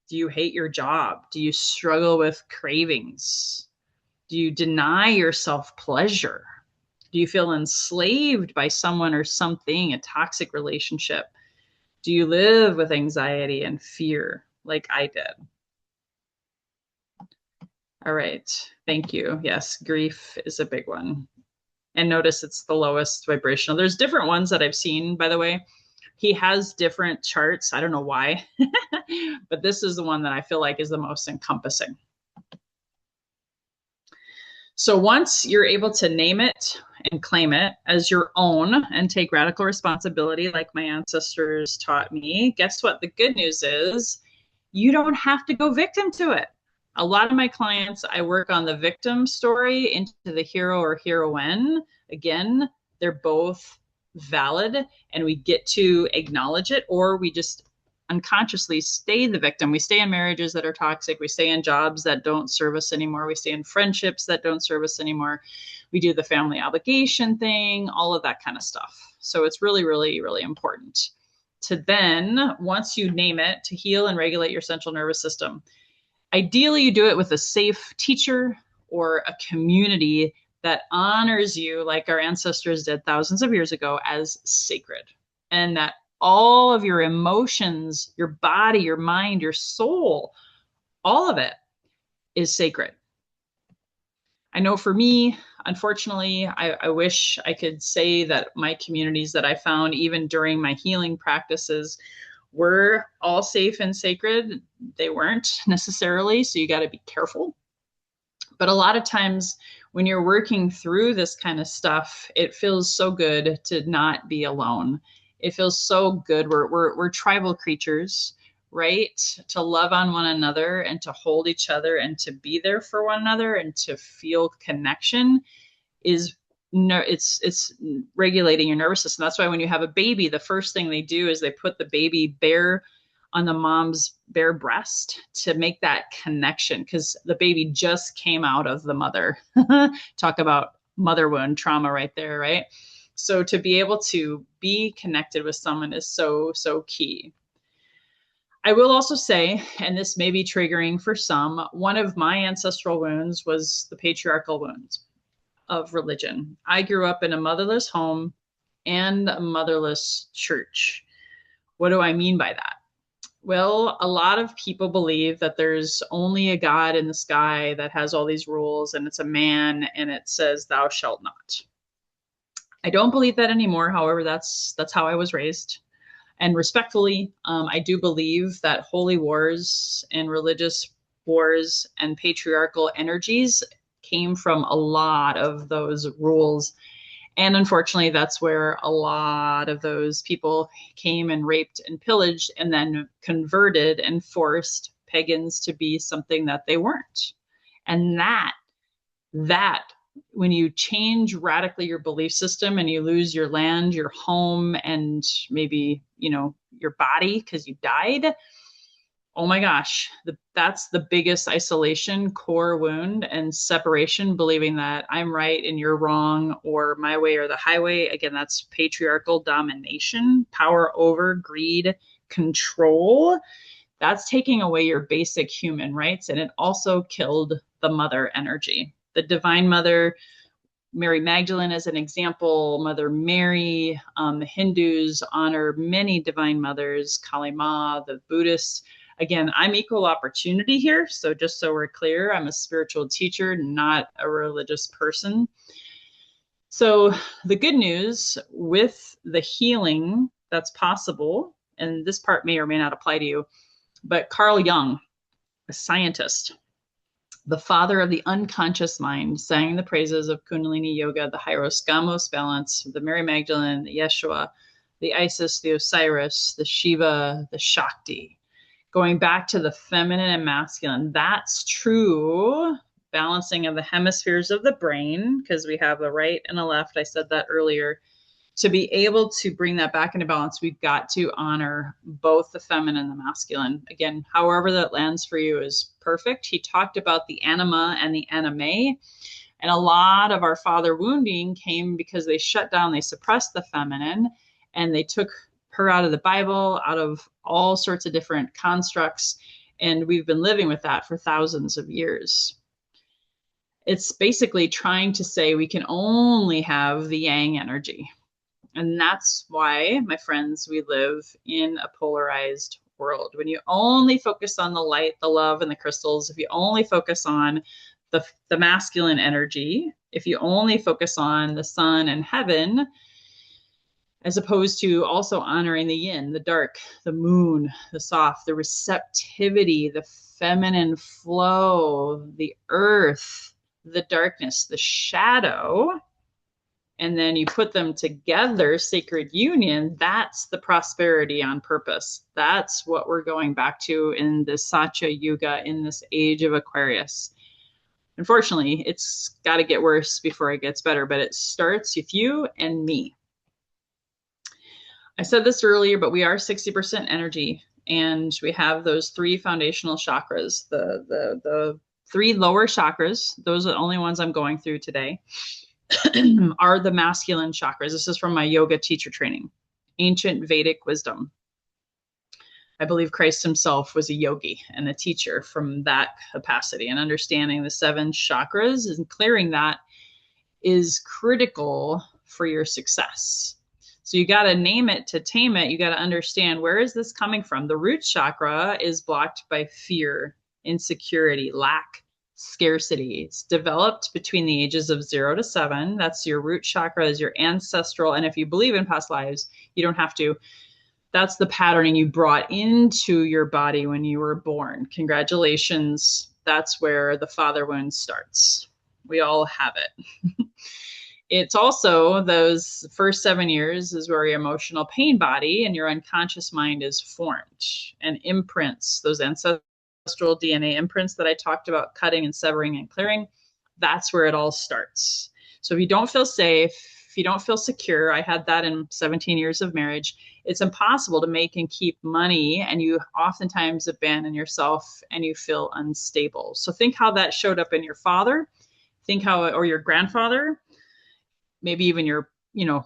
Do you hate your job? Do you struggle with cravings? Do you deny yourself pleasure? Do you feel enslaved by someone or something, a toxic relationship? Do you live with anxiety and fear like I did? All right. Thank you. Yes, grief is a big one. And notice it's the lowest vibrational. There's different ones that I've seen, by the way. He has different charts. I don't know why, but this is the one that I feel like is the most encompassing. So once you're able to name it and claim it as your own and take radical responsibility, like my ancestors taught me, guess what? The good news is you don't have to go victim to it. A lot of my clients, I work on the victim story into the hero or heroine. Again, they're both valid and we get to acknowledge it, or we just unconsciously stay the victim. We stay in marriages that are toxic. We stay in jobs that don't serve us anymore. We stay in friendships that don't serve us anymore. We do the family obligation thing, all of that kind of stuff. So it's really, really, really important to then, once you name it, to heal and regulate your central nervous system. Ideally, you do it with a safe teacher or a community that honors you, like our ancestors did thousands of years ago, as sacred. And that all of your emotions, your body, your mind, your soul, all of it is sacred. I know for me, unfortunately, I wish I could say that my communities that I found, even during my healing practices, were all safe and sacred. They weren't necessarily, so you got to be careful. But a lot of times when you're working through this kind of stuff, it feels so good to not be alone. It feels so good. We're tribal creatures, right? To love on one another and to hold each other and to be there for one another and to feel connection is it's regulating your nervous system. That's why when you have a baby, the first thing they do is they put the baby bare on the mom's bare breast to make that connection, because the baby just came out of the mother. Talk about mother wound trauma right there, right? So to be able to be connected with someone is so, so key. I will also say, and this may be triggering for some, one of my ancestral wounds was the patriarchal wounds of religion. I grew up in a motherless home and a motherless church. What do I mean by that? Well, a lot of people believe that there's only a God in the sky that has all these rules, and it's a man, and it says, "Thou shalt not." I don't believe that anymore. However, that's how I was raised. And respectfully, I do believe that holy wars and religious wars and patriarchal energies came from a lot of those rules. And unfortunately, that's where a lot of those people came and raped and pillaged and then converted and forced pagans to be something that they weren't. And that when you change radically your belief system and you lose your land, your home, and maybe, your body because you died, oh my gosh, that's the biggest isolation, core wound, and separation, believing that I'm right and you're wrong, or my way or the highway. Again, that's patriarchal domination, power over, greed, control. That's taking away your basic human rights. And it also killed the mother energy. The divine mother, Mary Magdalene as an example, Mother Mary, the Hindus honor many divine mothers, Kali Ma, the Buddhists. Again, I'm equal opportunity here. So just so we're clear, I'm a spiritual teacher, not a religious person. So the good news with the healing that's possible, and this part may or may not apply to you, but Carl Jung, a scientist, the father of the unconscious mind, sang the praises of Kundalini Yoga, the Hyros Gamos balance, the Mary Magdalene, the Yeshua, the Isis, the Osiris, the Shiva, the Shakti. Going back to the feminine and masculine, that's true balancing of the hemispheres of the brain, because we have a right and a left. I said that earlier. To be able to bring that back into balance, we've got to honor both the feminine and the masculine. Again, however that lands for you is perfect. He talked about the anima and the anime. And a lot of our father wounding came because they shut down, they suppressed the feminine, and they took her out of the Bible, out of all sorts of different constructs. And we've been living with that for thousands of years. It's basically trying to say we can only have the yang energy. And that's why, my friends, we live in a polarized world. When you only focus on the light, the love, and the crystals, if you only focus on the masculine energy, if you only focus on the sun and heaven, as opposed to also honoring the yin, the dark, the moon, the soft, the receptivity, the feminine flow, the earth, the darkness, the shadow, and then you put them together, sacred union, that's the prosperity on purpose. That's what we're going back to in this Satya Yuga, in this age of Aquarius. Unfortunately, it's got to get worse before it gets better, but it starts with you and me. I said this earlier, but we are 60% energy, and we have those three foundational chakras. The three lower chakras, those are the only ones I'm going through today, are the masculine chakras. This is from my yoga teacher training, ancient Vedic wisdom. I believe Christ himself was a yogi and a teacher from that capacity, and understanding the seven chakras and clearing that is critical for your success. So you got to name it to tame it. You got to understand, where is this coming from? The root chakra is blocked by fear, insecurity, lack, scarcity. It's developed between the ages of 0 to 7. That's your root chakra, is your ancestral. And if you believe in past lives, you don't have to. That's the patterning you brought into your body when you were born. Congratulations. That's where the father wound starts. We all have it. It's also those first 7 years is where your emotional pain body and your unconscious mind is formed, and imprints, those ancestral DNA imprints that I talked about, cutting and severing and clearing. That's where it all starts. So if you don't feel safe, if you don't feel secure, I had that in 17 years of marriage, it's impossible to make and keep money, and you oftentimes abandon yourself and you feel unstable. So think how that showed up in your father, think how, or your grandfather, maybe even your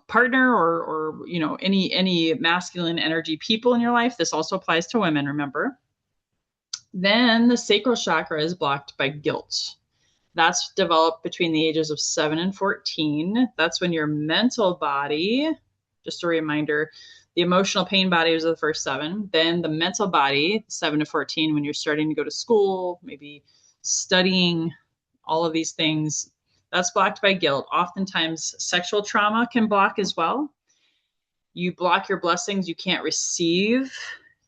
partner, or any masculine energy people in your life. This also applies to women, remember. Then the sacral chakra is blocked by guilt. That's developed between the ages of 7 and 14. That's when your mental body, just a reminder, the emotional pain body was the first 7. Then the mental body, 7 to 14, when you're starting to go to school, maybe studying, all of these things, that's blocked by guilt. Oftentimes, sexual trauma can block as well. You block your blessings, you can't receive.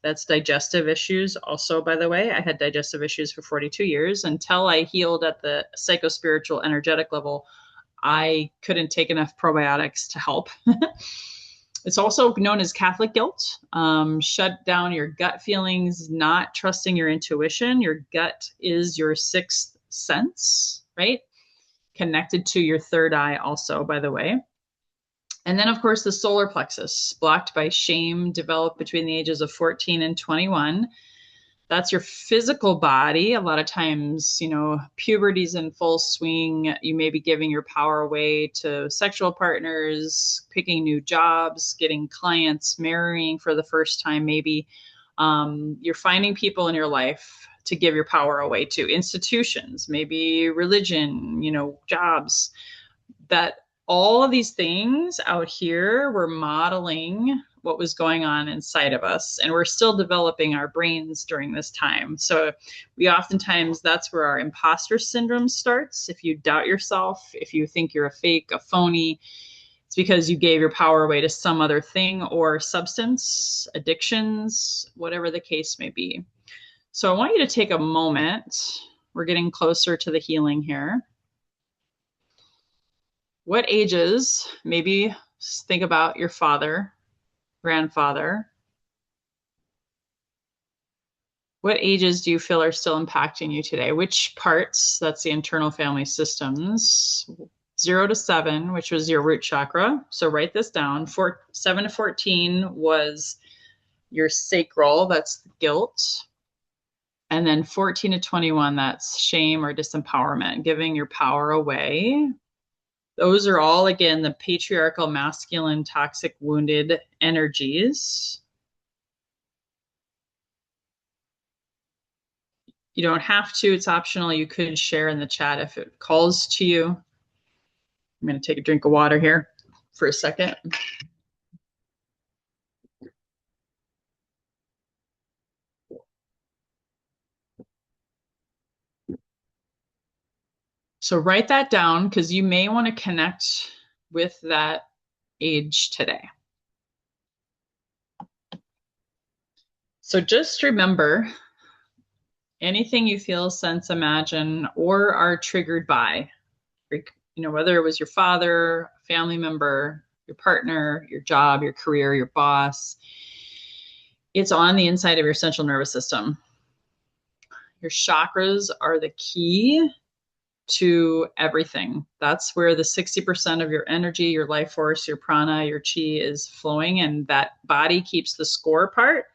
That's digestive issues. Also, by the way, I had digestive issues for 42 years until I healed at the psychospiritual energetic level. I couldn't take enough probiotics to help. It's also known as Catholic guilt. Shut down your gut feelings, not trusting your intuition. Your gut is your sixth sense, right? Connected to your third eye also, by the way. And then, of course, the solar plexus, blocked by shame, developed between the ages of 14 and 21. That's your physical body. A lot of times, puberty's in full swing. You may be giving your power away to sexual partners, picking new jobs, getting clients, marrying for the first time, maybe. You're finding people in your life to give your power away to, institutions, maybe religion, jobs. That all of these things out here were modeling what was going on inside of us, and we're still developing our brains during this time. So we oftentimes, that's where our imposter syndrome starts. If you doubt yourself, if you think you're a fake, a phony, it's because you gave your power away to some other thing or substance, addictions, whatever the case may be. So I want you to take a moment. We're getting closer to the healing here. What ages, maybe think about your father, grandfather. What ages do you feel are still impacting you today? Which parts? That's the internal family systems. 0 to 7, which was your root chakra. So write this down. 7 to 14 was your sacral, that's guilt. And then 14 to 21, that's shame or disempowerment, giving your power away. Those are all, again, the patriarchal, masculine, toxic, wounded energies. You don't have to, it's optional. You could share in the chat if it calls to you. I'm going to take a drink of water here for a second. So write that down because you may want to connect with that age today. So just remember anything you feel, sense, imagine, or are triggered by, whether it was your father, a family member, your partner, your job, your career, your boss, it's on the inside of your central nervous system. Your chakras are the key to everything. That's where the 60% of your energy, your life force, your prana, your chi is flowing. And that body keeps the score part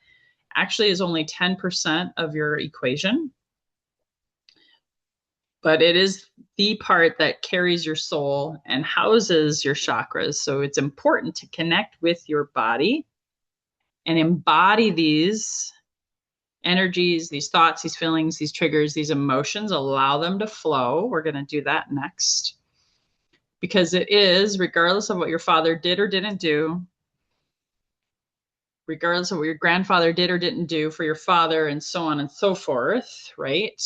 actually is only 10% of your equation. But it is the part that carries your soul and houses your chakras. So it's important to connect with your body and embody these energies, these thoughts, these feelings, these triggers, these emotions, allow them to flow. We're going to do that next. Because it is, regardless of what your father did or didn't do, regardless of what your grandfather did or didn't do for your father, and so on and so forth, right?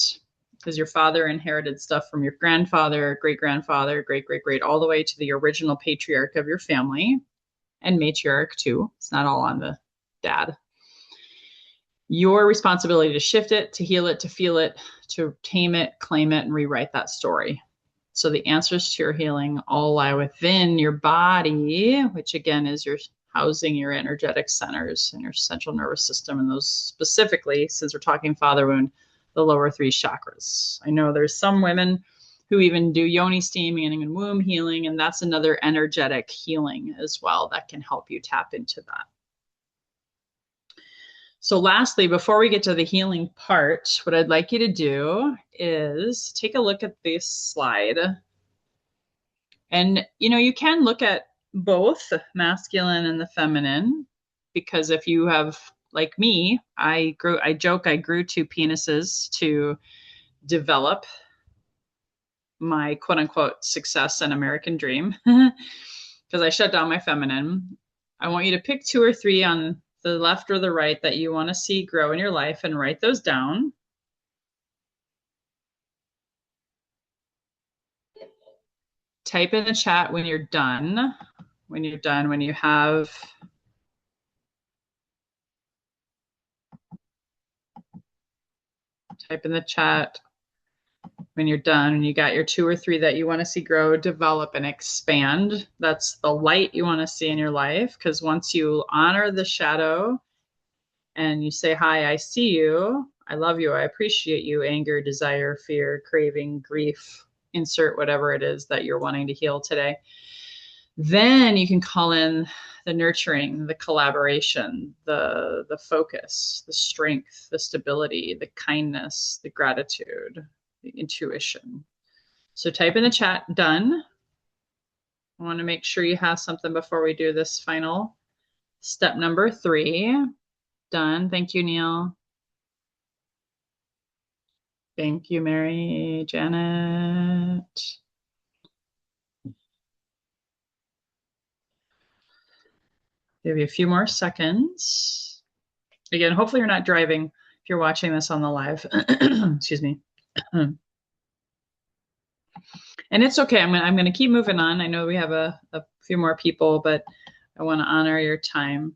Because your father inherited stuff from your grandfather, great grandfather, great great great, all the way to the original patriarch of your family, and matriarch too. It's not all on the dad. Your responsibility to shift it, to heal it, to feel it, to tame it, claim it, and rewrite that story. So the answers to your healing all lie within your body, which again is your housing your energetic centers and your central nervous system, and those specifically, since we're talking father wound, the lower three chakras. I know there's some women who even do yoni steaming and womb healing, and that's another energetic healing as well that can help you tap into that. So lastly, before we get to the healing part, what I'd like you to do is take a look at this slide. And, you can look at both the masculine and the feminine, because if you have, like me, I joke I grew two penises to develop my quote unquote success and American dream because I shut down my feminine. I want you to pick two or three on the left or the right that you want to see grow in your life and write those down. Type in the chat when you're done. When you have type in the chat when you're done and you got your two or three that you want to see grow, develop, and expand. That's the light you want to see in your life, because once you honor the shadow and you say, hi, I see you, I love you, I appreciate you, anger, desire, fear, craving, grief, insert whatever it is that you're wanting to heal today, then you can call in the nurturing, the collaboration, the focus, the strength, the stability, the kindness, the gratitude, the intuition. So type in the chat, done. I want to make sure you have something before we do this final step number 3. Done. Thank you, Neil. Thank you, Mary Janet. Give you a few more seconds. Again, hopefully you're not driving if you're watching this on the live. Excuse me. And it's okay. I'm going to keep moving on. I know we have a few more people, but I want to honor your time.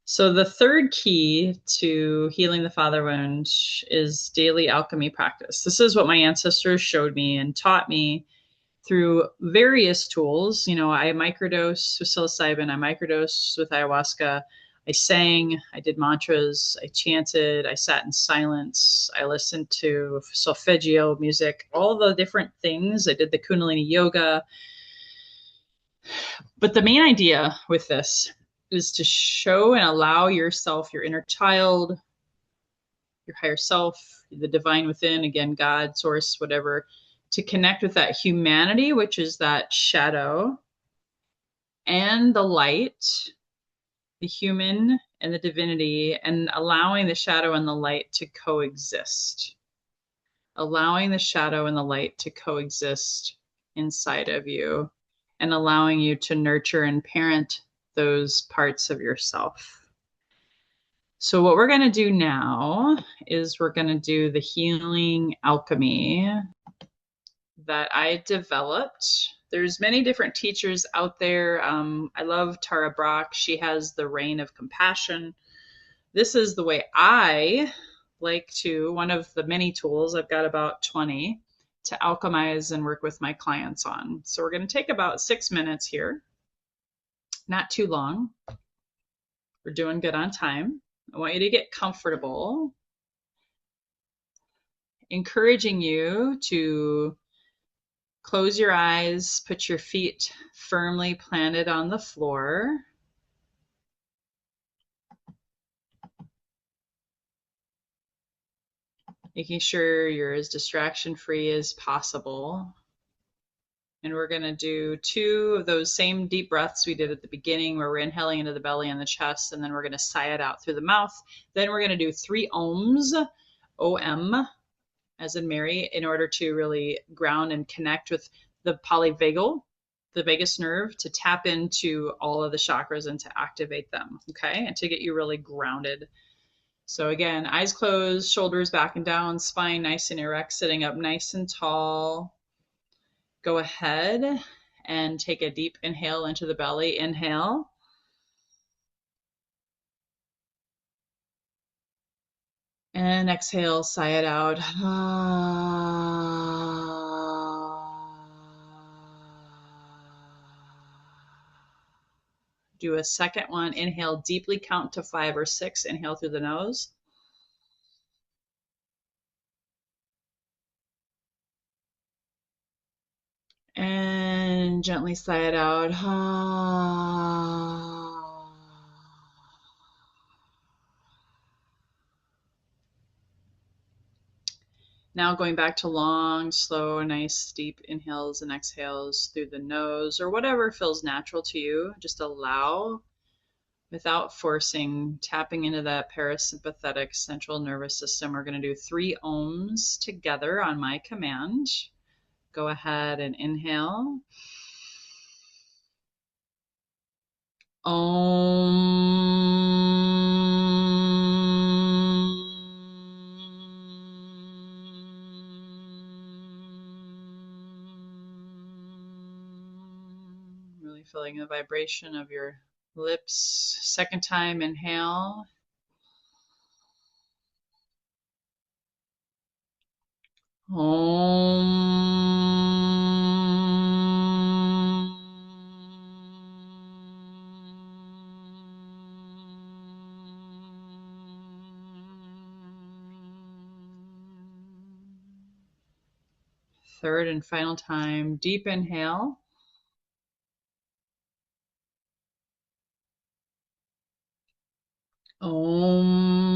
So the third key to healing the father wound is daily alchemy practice. This is what my ancestors showed me and taught me through various tools. I microdosed with psilocybin, I microdosed with ayahuasca, I sang, I did mantras, I chanted, I sat in silence, I listened to solfeggio music, all the different things. I did the Kundalini yoga. But the main idea with this is to show and allow yourself, your inner child, your higher self, the divine within, again, God, source, whatever, to connect with that humanity, which is that shadow, and the light, the human and the divinity, and allowing the shadow and the light to coexist. Allowing the shadow and the light to coexist inside of you, and allowing you to nurture and parent those parts of yourself. So what we're going to do now is we're going to do the healing alchemy. that I developed. There's many different teachers out there. I love Tara Brach. She has the Reign of Compassion. This is the way I like to, one of the many tools, I've got about 20, to alchemize and work with my clients on. So we're going to take about 6 minutes here, not too long. We're doing good on time. I want you to get comfortable, encouraging you to close your eyes, put your feet firmly planted on the floor. Making sure you're as distraction free as possible. And we're going to do 2 of those same deep breaths we did at the beginning, where we're inhaling into the belly and the chest, and then we're going to sigh it out through the mouth. Then we're going to do 3 ohms, O-M, as in Mary, in order to really ground and connect with the polyvagal, the vagus nerve, to tap into all of the chakras and to activate them, okay? And to get you really grounded. So again, eyes closed, shoulders back and down, spine nice and erect, sitting up nice and tall. Go ahead and take a deep inhale into the belly. Inhale. And exhale, sigh it out. Do a second one. Inhale deeply, count to 5 or 6. Inhale through the nose. And gently sigh it out. Now going back to long, slow, nice, deep inhales and exhales through the nose, or whatever feels natural to you. Just allow, without forcing, tapping into that parasympathetic central nervous system. We're going to do 3 ohms together on my command. Go ahead and inhale. Om. Really feeling the vibration of your lips. Second time, inhale. Om. Third and final time, deep inhale. Om.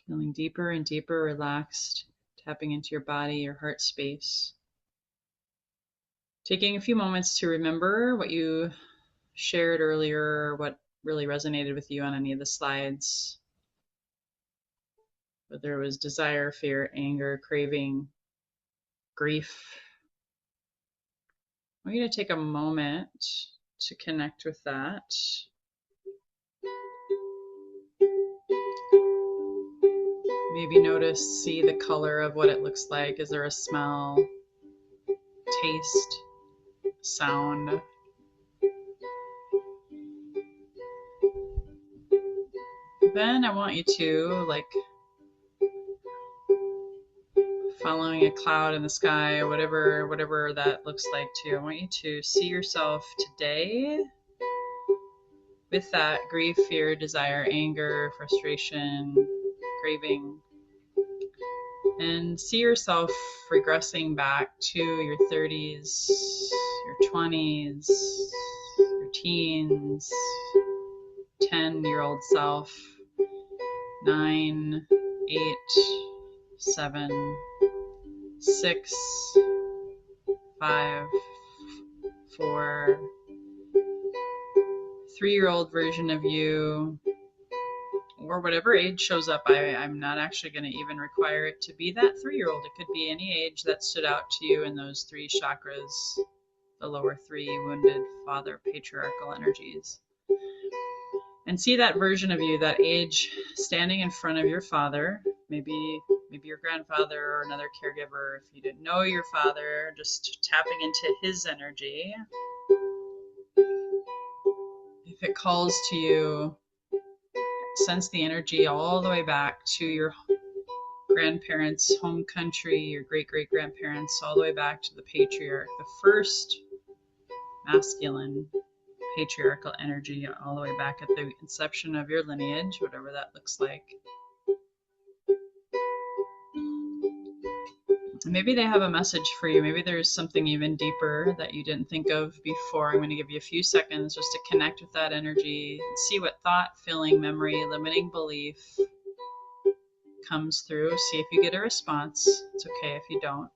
Feeling deeper and deeper relaxed, tapping into your body, your heart space. Taking a few moments to remember what you shared earlier, what really resonated with you on any of the slides. Whether it was desire, fear, anger, craving, grief. I want you to take a moment to connect with that. Maybe notice, see the color of what it looks like. Is there a smell, taste, sound? Then I want you to, like, following a cloud in the sky, whatever that looks like to you, I want you to see yourself today with that grief, fear, desire, anger, frustration, craving, and see yourself regressing back to your 30s, your 20s, your teens, 10-year-old self, 9, 8, 7, 6, 5, 4, 3-year-old version of you, or whatever age shows up. I'm not actually going to even require it to be that 3-year-old. It could be any age that stood out to you in those 3 chakras, the lower 3 wounded father patriarchal energies. And see that version of you, that age, standing in front of your father, maybe your grandfather or another caregiver. If you didn't know your father, just tapping into his energy. If it calls to you, sense the energy all the way back to your grandparents' home country, your great-great-grandparents, all the way back to the patriarch, the first masculine patriarchal energy, all the way back at the inception of your lineage, whatever that looks like. Maybe they have a message for you. Maybe there's something even deeper that you didn't think of before. I'm going to give you a few seconds just to connect with that energy and see what thought, feeling, memory, limiting belief comes through. See if you get a response. It's okay if you don't.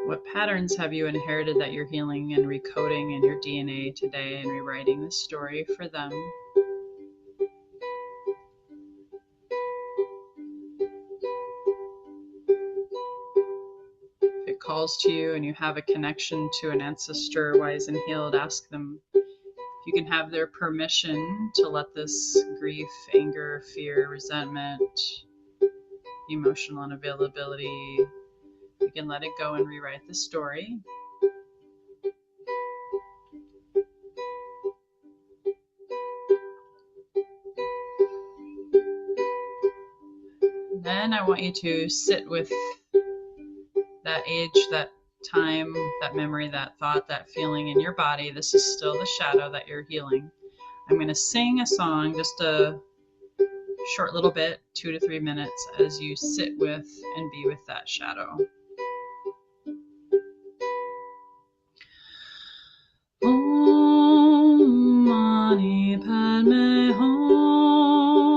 What patterns have you inherited that you're healing and recoding in your DNA today and rewriting the story for them? If it calls to you and you have a connection to an ancestor, wise and healed, ask them if you can have their permission to let this grief, anger, fear, resentment, emotional unavailability, you can let it go and rewrite the story. Then I want you to sit with that age, that time, that memory, that thought, that feeling in your body. This is still the shadow that you're healing. I'm going to sing a song, just a short little bit, 2 to 3 minutes, as you sit with and be with that shadow. Om Mani Padme Hum.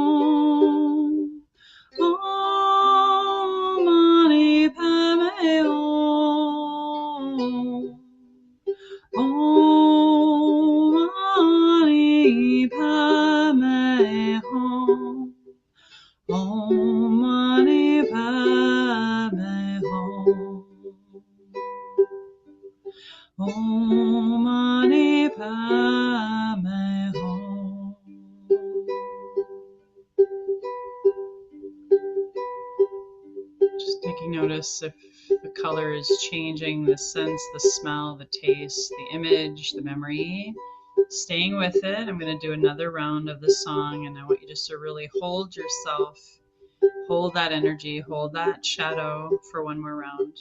Om Mani Padme Hum. Om Mani Padme Hum. Om Mani Padme Hum. Om Mani Padme Hum. Just taking notice if the color is changing, the sense, the smell, the taste, the image, the memory. Staying with it. I'm going to do another round of the song, and I want you just to really hold yourself, hold that energy, hold that shadow for one more round.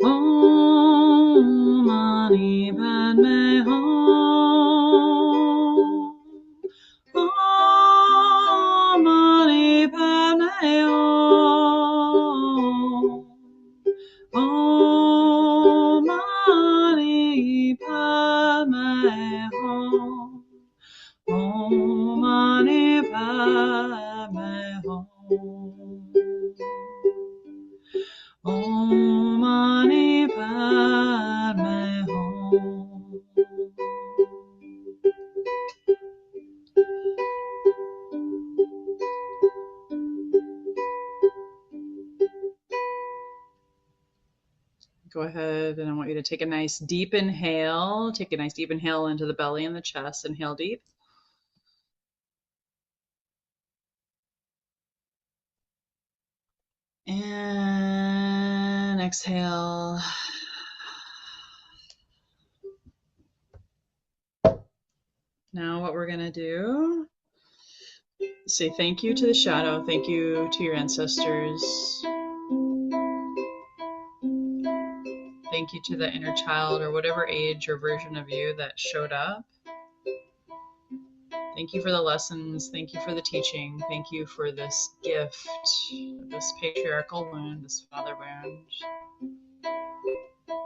Om Mani Padme Hum. Om Mani Padme Hum. Om Mani Padme Hum. Om Mani Padme Hum. Om Mani Padme Hum. Go ahead, and I want you to take a nice deep inhale. Take a nice deep inhale into the belly and the chest. Inhale deep. And exhale. Now what we're going to do, say thank you to the shadow. Thank you to your ancestors. Thank you to the inner child or whatever age or version of you that showed up. Thank you for the lessons. Thank you for the teaching. Thank you for this gift, this patriarchal wound, this father wound.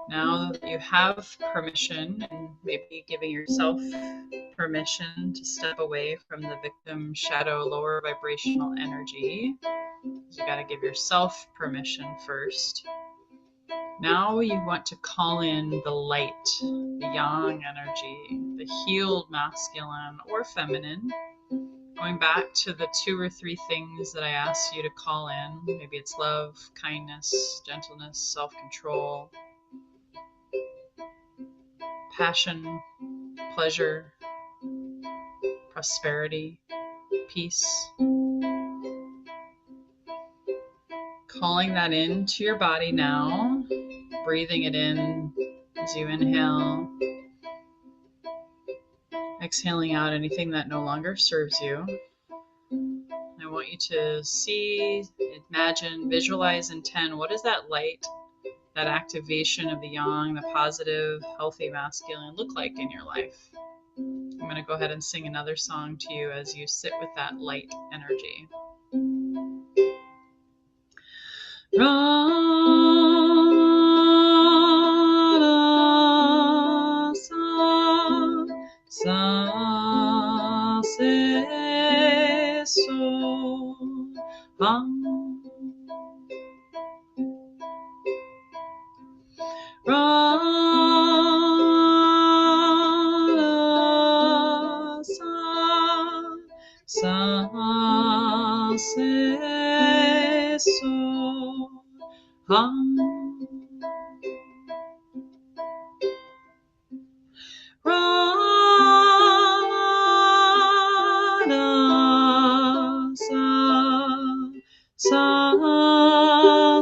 Now that you have permission, and maybe giving yourself permission to step away from the victim shadow lower vibrational energy, You got to give yourself permission first. Now you want to call in the light, the yang energy, the healed masculine or feminine. Going back to the 2 or 3 things that I asked you to call in. Maybe it's love, kindness, gentleness, self-control, passion, pleasure, prosperity, peace. Calling that into your body now, breathing it in as you inhale, exhaling out anything that no longer serves you. I want you to see, imagine, visualize, intend, what does that light, that activation of the yang, the positive, healthy masculine look like in your life? I'm going to go ahead and sing another song to you as you sit with that light energy. Sa se so hum ra sa se so hum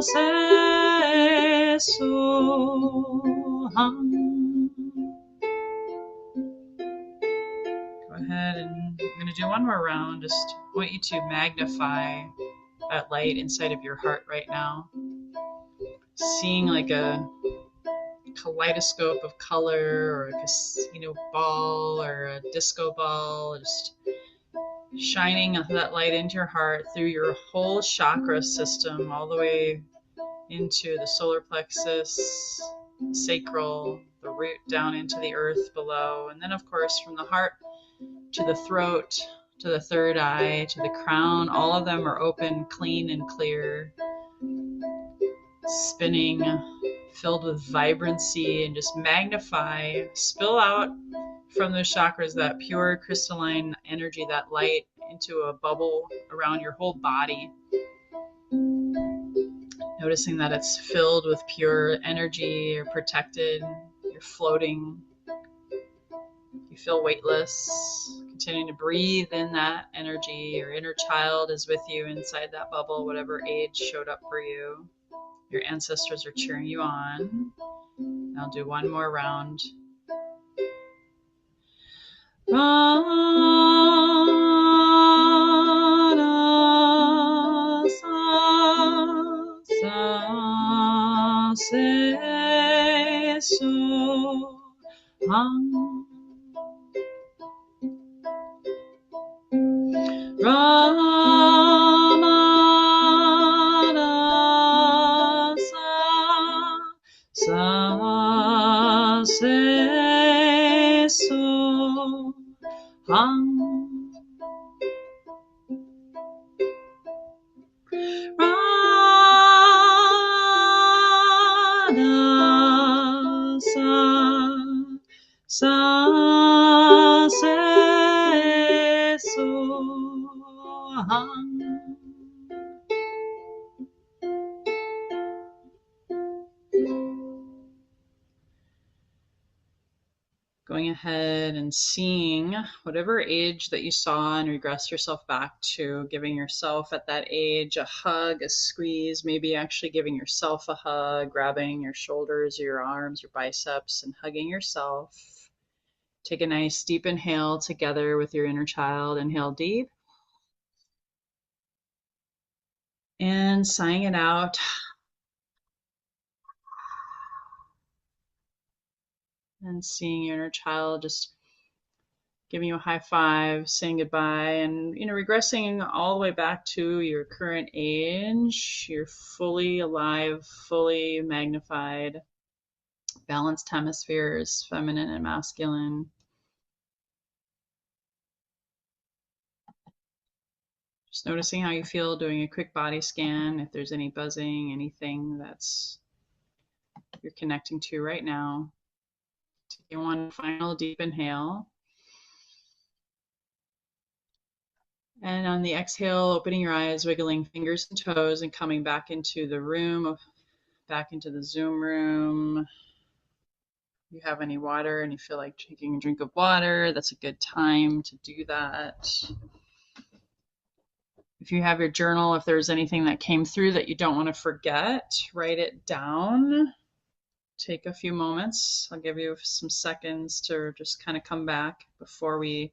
sa se so hum. Go ahead, and I'm going to do one more round. Just want you to magnify that light inside of your heart right now. Seeing like a kaleidoscope of color, or a casino ball, or a disco ball, just shining that light into your heart through your whole chakra system, all the way into the solar plexus, sacral, the root down into the earth below, and then of course from the heart to the throat, to the third eye, to the crown. All of them are open, clean, and clear, spinning, filled with vibrancy, and just magnify, spill out from those chakras that pure crystalline energy, that light, into a bubble around your whole body. Noticing that it's filled with pure energy, you're protected, you're floating, you feel weightless. Continuing to breathe in that energy. Your inner child is with you inside that bubble, whatever age showed up for you. Your ancestors are cheering you on. I'll do one more round. Sa se so hum Ramana sa se so hum Radha sa se so hum. Going ahead and seeing whatever age that you saw and regress yourself back to, giving yourself at that age a hug, a squeeze, maybe actually giving yourself a hug, grabbing your shoulders, your arms, your biceps, and hugging yourself. Take a nice deep inhale together with your inner child. Inhale deep. And sighing it out. And seeing your inner child just giving you a high five, saying goodbye, and regressing all the way back to your current age. You're fully alive, fully magnified, balanced hemispheres, feminine and masculine. Just noticing how you feel, doing a quick body scan, if there's any buzzing, anything that's you're connecting to right now. Taking one final deep inhale. And on the exhale, opening your eyes, wiggling fingers and toes, and coming back into the room, back into the Zoom room. If you have any water and you feel like taking a drink of water, that's a good time to do that. If you have your journal, if there's anything that came through that you don't want to forget, write it down. Take a few moments. I'll give you some seconds to just kind of come back before we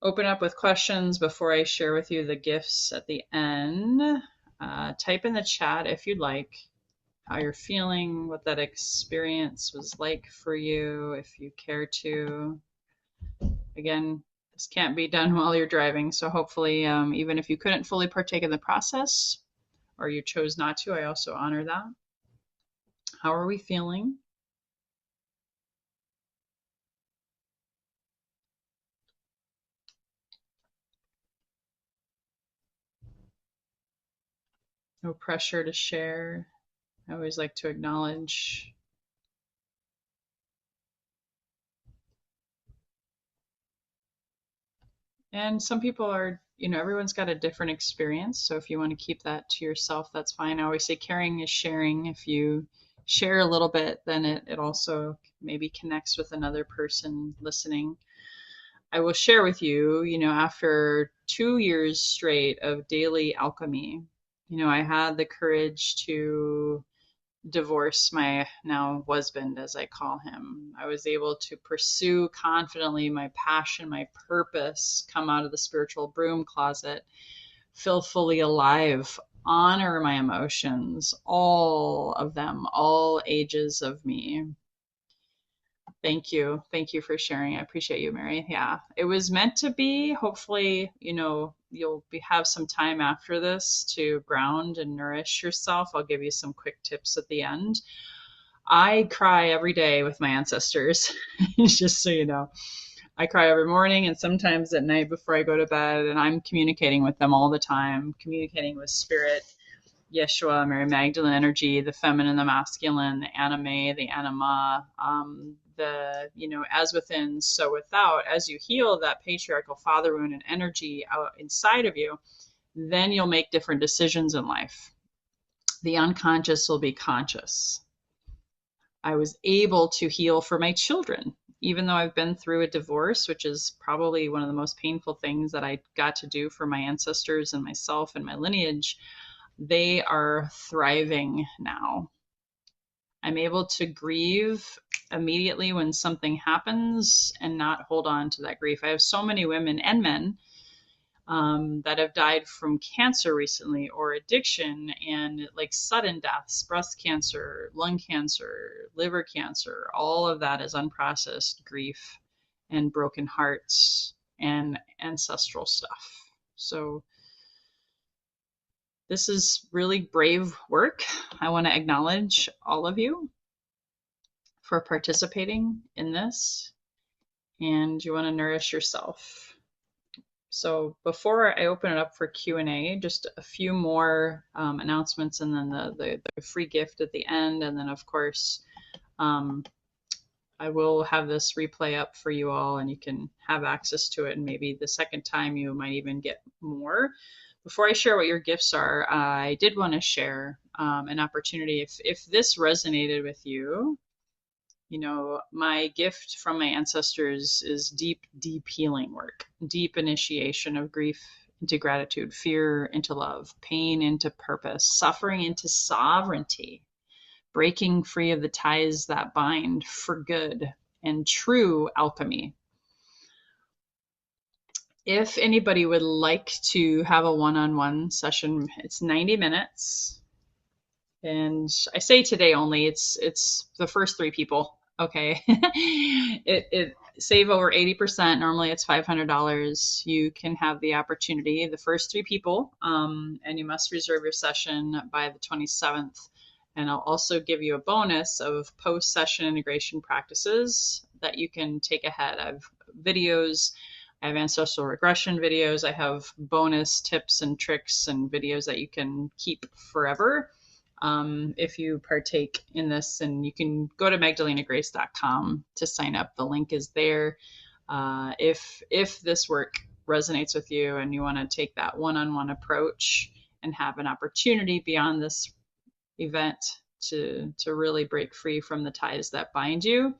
open up with questions, before I share with you the gifts at the end. Type in the chat if you'd like how you're feeling, what that experience was like for you, if you care to. Again, this can't be done while you're driving, so hopefully, even if you couldn't fully partake in the process or you chose not to, I also honor that. How are we feeling? No pressure to share. I always like to acknowledge. And some people are, everyone's got a different experience. So if you want to keep that to yourself, that's fine. I always say caring is sharing. If you share a little bit, then it also maybe connects with another person listening. I will share with you, after 2 years straight of daily alchemy, I had the courage to divorce my now husband, as I call him. I was able to pursue confidently my passion, my purpose, come out of the spiritual broom closet, feel fully alive, honor my emotions, all of them, all ages of me. Thank you. Thank you for sharing. I appreciate you, Mary. Yeah, it was meant to be. Hopefully, you'll have some time after this to ground and nourish yourself. I'll give you some quick tips at the end. I cry every day with my ancestors, just so you know. I cry every morning and sometimes at night before I go to bed, and I'm communicating with them all the time, communicating with spirit, Yeshua, Mary Magdalene energy, the feminine, the masculine, the anime, the anima, as within, so without. As you heal that patriarchal father wound and energy out inside of you, then you'll make different decisions in life. The unconscious will be conscious. I was able to heal for my children, even though I've been through a divorce, which is probably one of the most painful things that I got to do for my ancestors and myself and my lineage. They are thriving now. I'm able to grieve immediately when something happens and not hold on to that grief. I have so many women and men that have died from cancer recently or addiction, and like sudden deaths, breast cancer, lung cancer, liver cancer. All of that is unprocessed grief and broken hearts and ancestral stuff. So this is really brave work. I want to acknowledge all of you for participating in this, and you want to nourish yourself. So before I open it up for Q&A, just a few more announcements, and then the free gift at the end. And then, of course, I will have this replay up for you all, and you can have access to it. And maybe the second time you might even get more. Before I share what your gifts are, I did want to share an opportunity. If this resonated with you, my gift from my ancestors is deep, deep healing work, deep initiation of grief into gratitude, fear into love, pain into purpose, suffering into sovereignty, breaking free of the ties that bind for good, and true alchemy. If anybody would like to have a one-on-one session, it's 90 minutes. And I say today only, it's the first 3 people. Okay. it save over 80%. Normally it's $500. You can have the opportunity, the first 3 people, and you must reserve your session by the 27th. And I'll also give you a bonus of post-session integration practices that you can take ahead. I have videos I have ancestral regression videos. I have bonus tips and tricks and videos that you can keep forever if you partake in this. And you can go to magdalenagrace.com to sign up. The link is there. If this work resonates with you and you want to take that one-on-one approach and have an opportunity beyond this event to really break free from the ties that bind you,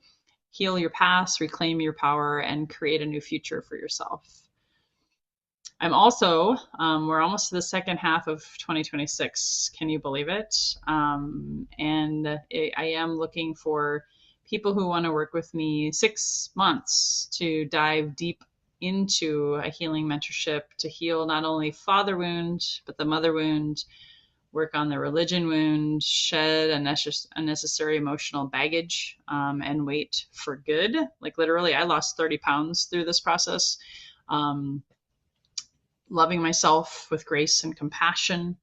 heal your past, reclaim your power, and create a new future for yourself. I'm also, we're almost to the second half of 2026. Can you believe it? I am looking for people who want to work with me 6 months to dive deep into a healing mentorship to heal not only father wound, but the mother wound, work on the religion wound, shed unnecessary emotional baggage and weight for good. Like literally, I lost 30 pounds through this process. Loving myself with grace and compassion,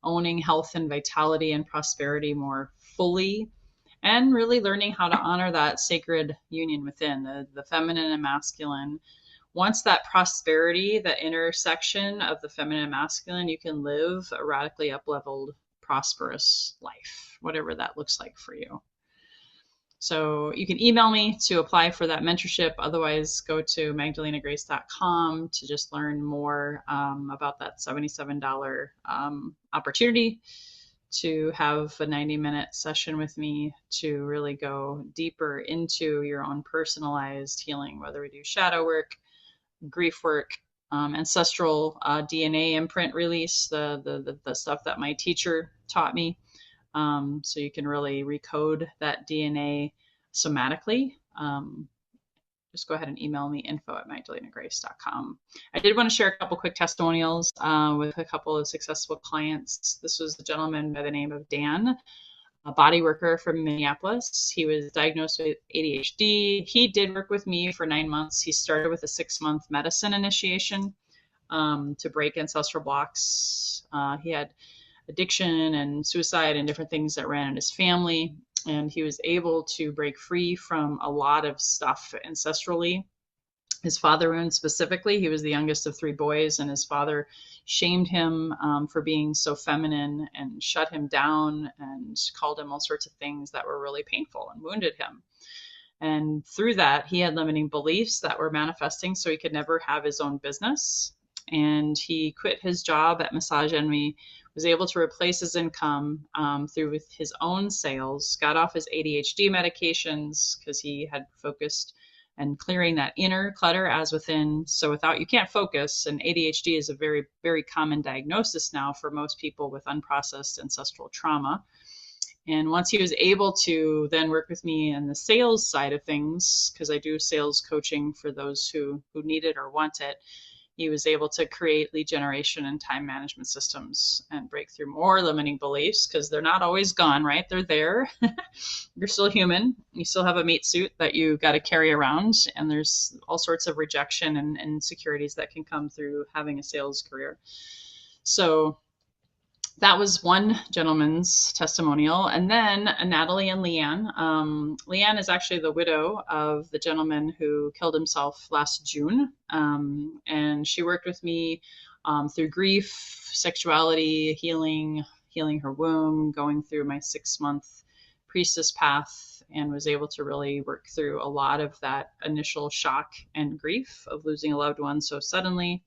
owning health and vitality and prosperity more fully, and really learning how to honor that sacred union within the feminine and masculine. Once that prosperity, the intersection of the feminine and masculine, you can live a radically up-leveled, prosperous life, whatever that looks like for you. So you can email me to apply for that mentorship. Otherwise, go to magdalenagrace.com to just learn more about that $77 opportunity to have a 90-minute session with me to really go deeper into your own personalized healing, whether we do shadow work, grief work, ancestral DNA imprint release, the stuff that my teacher taught me. So you can really recode that DNA somatically. Just go ahead and email me info@magdalenagrace.com. I did want to share a couple quick testimonials with a couple of successful clients. This was a gentleman by the name of Dan, a body worker from Minneapolis. He was diagnosed with ADHD. He did work with me for 9 months. He started with a 6-month medicine initiation to break ancestral blocks. He had addiction and suicide and different things that ran in his family. And he was able to break free from a lot of stuff ancestrally. His father wound specifically, he was the youngest of 3 boys, and his father shamed him for being so feminine and shut him down and called him all sorts of things that were really painful and wounded him. And through that, he had limiting beliefs that were manifesting, so he could never have his own business. And he quit his job at Massage Envy, was able to replace his income through with his own sales, got off his ADHD medications because he had focused and clearing that inner clutter as within. So without, you can't focus. And ADHD is a very, very common diagnosis now for most people with unprocessed ancestral trauma. And once he was able to then work with me in the sales side of things, because I do sales coaching for those who need it or want it, he was able to create lead generation and time management systems and break through more limiting beliefs, because they're not always gone, right? They're there. You're still human. You still have a meat suit that you got to carry around. And there's all sorts of rejection and insecurities that can come through having a sales career. So that was one gentleman's testimonial. And then Natalie and Leanne. Leanne is actually the widow of the gentleman who killed himself last June. And she worked with me through grief, sexuality, healing her womb, going through my 6-month priestess path, and was able to really work through a lot of that initial shock and grief of losing a loved one so suddenly.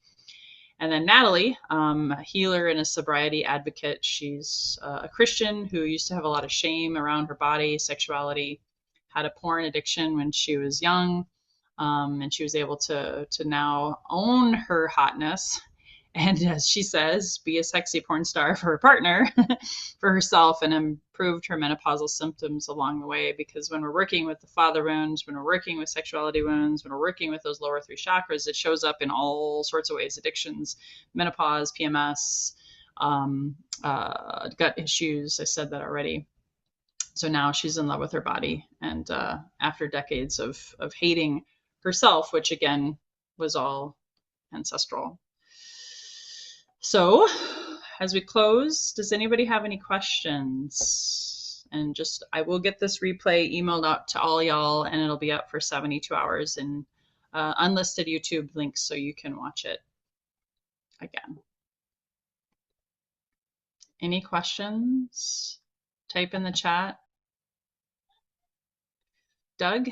And then Natalie, a healer and a sobriety advocate. She's a Christian who used to have a lot of shame around her body, sexuality, had a porn addiction when she was young. And she was able to now own her hotness. And as she says, be a sexy porn star for her partner, for herself, and improved her menopausal symptoms along the way. Because when we're working with the father wounds, when we're working with sexuality wounds, when we're working with those lower 3 chakras, it shows up in all sorts of ways: addictions, menopause, PMS, gut issues. I said that already. So now she's in love with her body. And after decades of hating herself, which again was all ancestral. So as we close, does anybody have any questions? And just, I will get this replay emailed out to all y'all, and it'll be up for 72 hours in unlisted YouTube links so you can watch it again. Any questions? Type in the chat. Doug,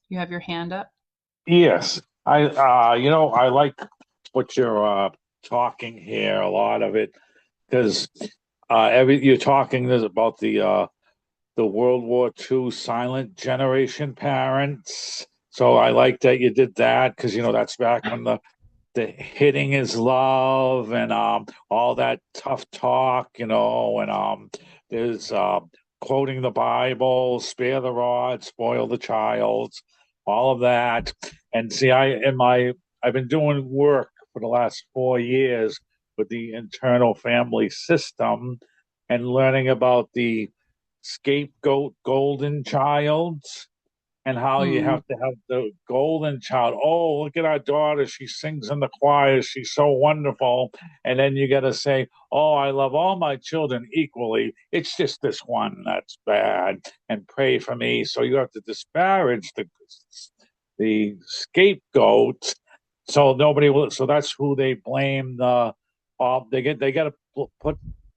you have your hand up. Yes, I like what you're talking here. A lot of it because every you're talking this about the World War II silent generation parents. So I like that you did that because that's back when the hitting is love and all that tough talk, and there's quoting the Bible, spare the rod, spoil the child, all of that. And see, I've been doing work for the last 4 years with the internal family system and learning about the scapegoat golden child and how you Mm, have to have the golden child. Oh, look at our daughter. She sings in the choir. She's so wonderful. And then you got to say, oh, I love all my children equally. It's just this one that's bad. And pray for me. So you have to disparage the scapegoat. So nobody will. So that's who they blame. They got to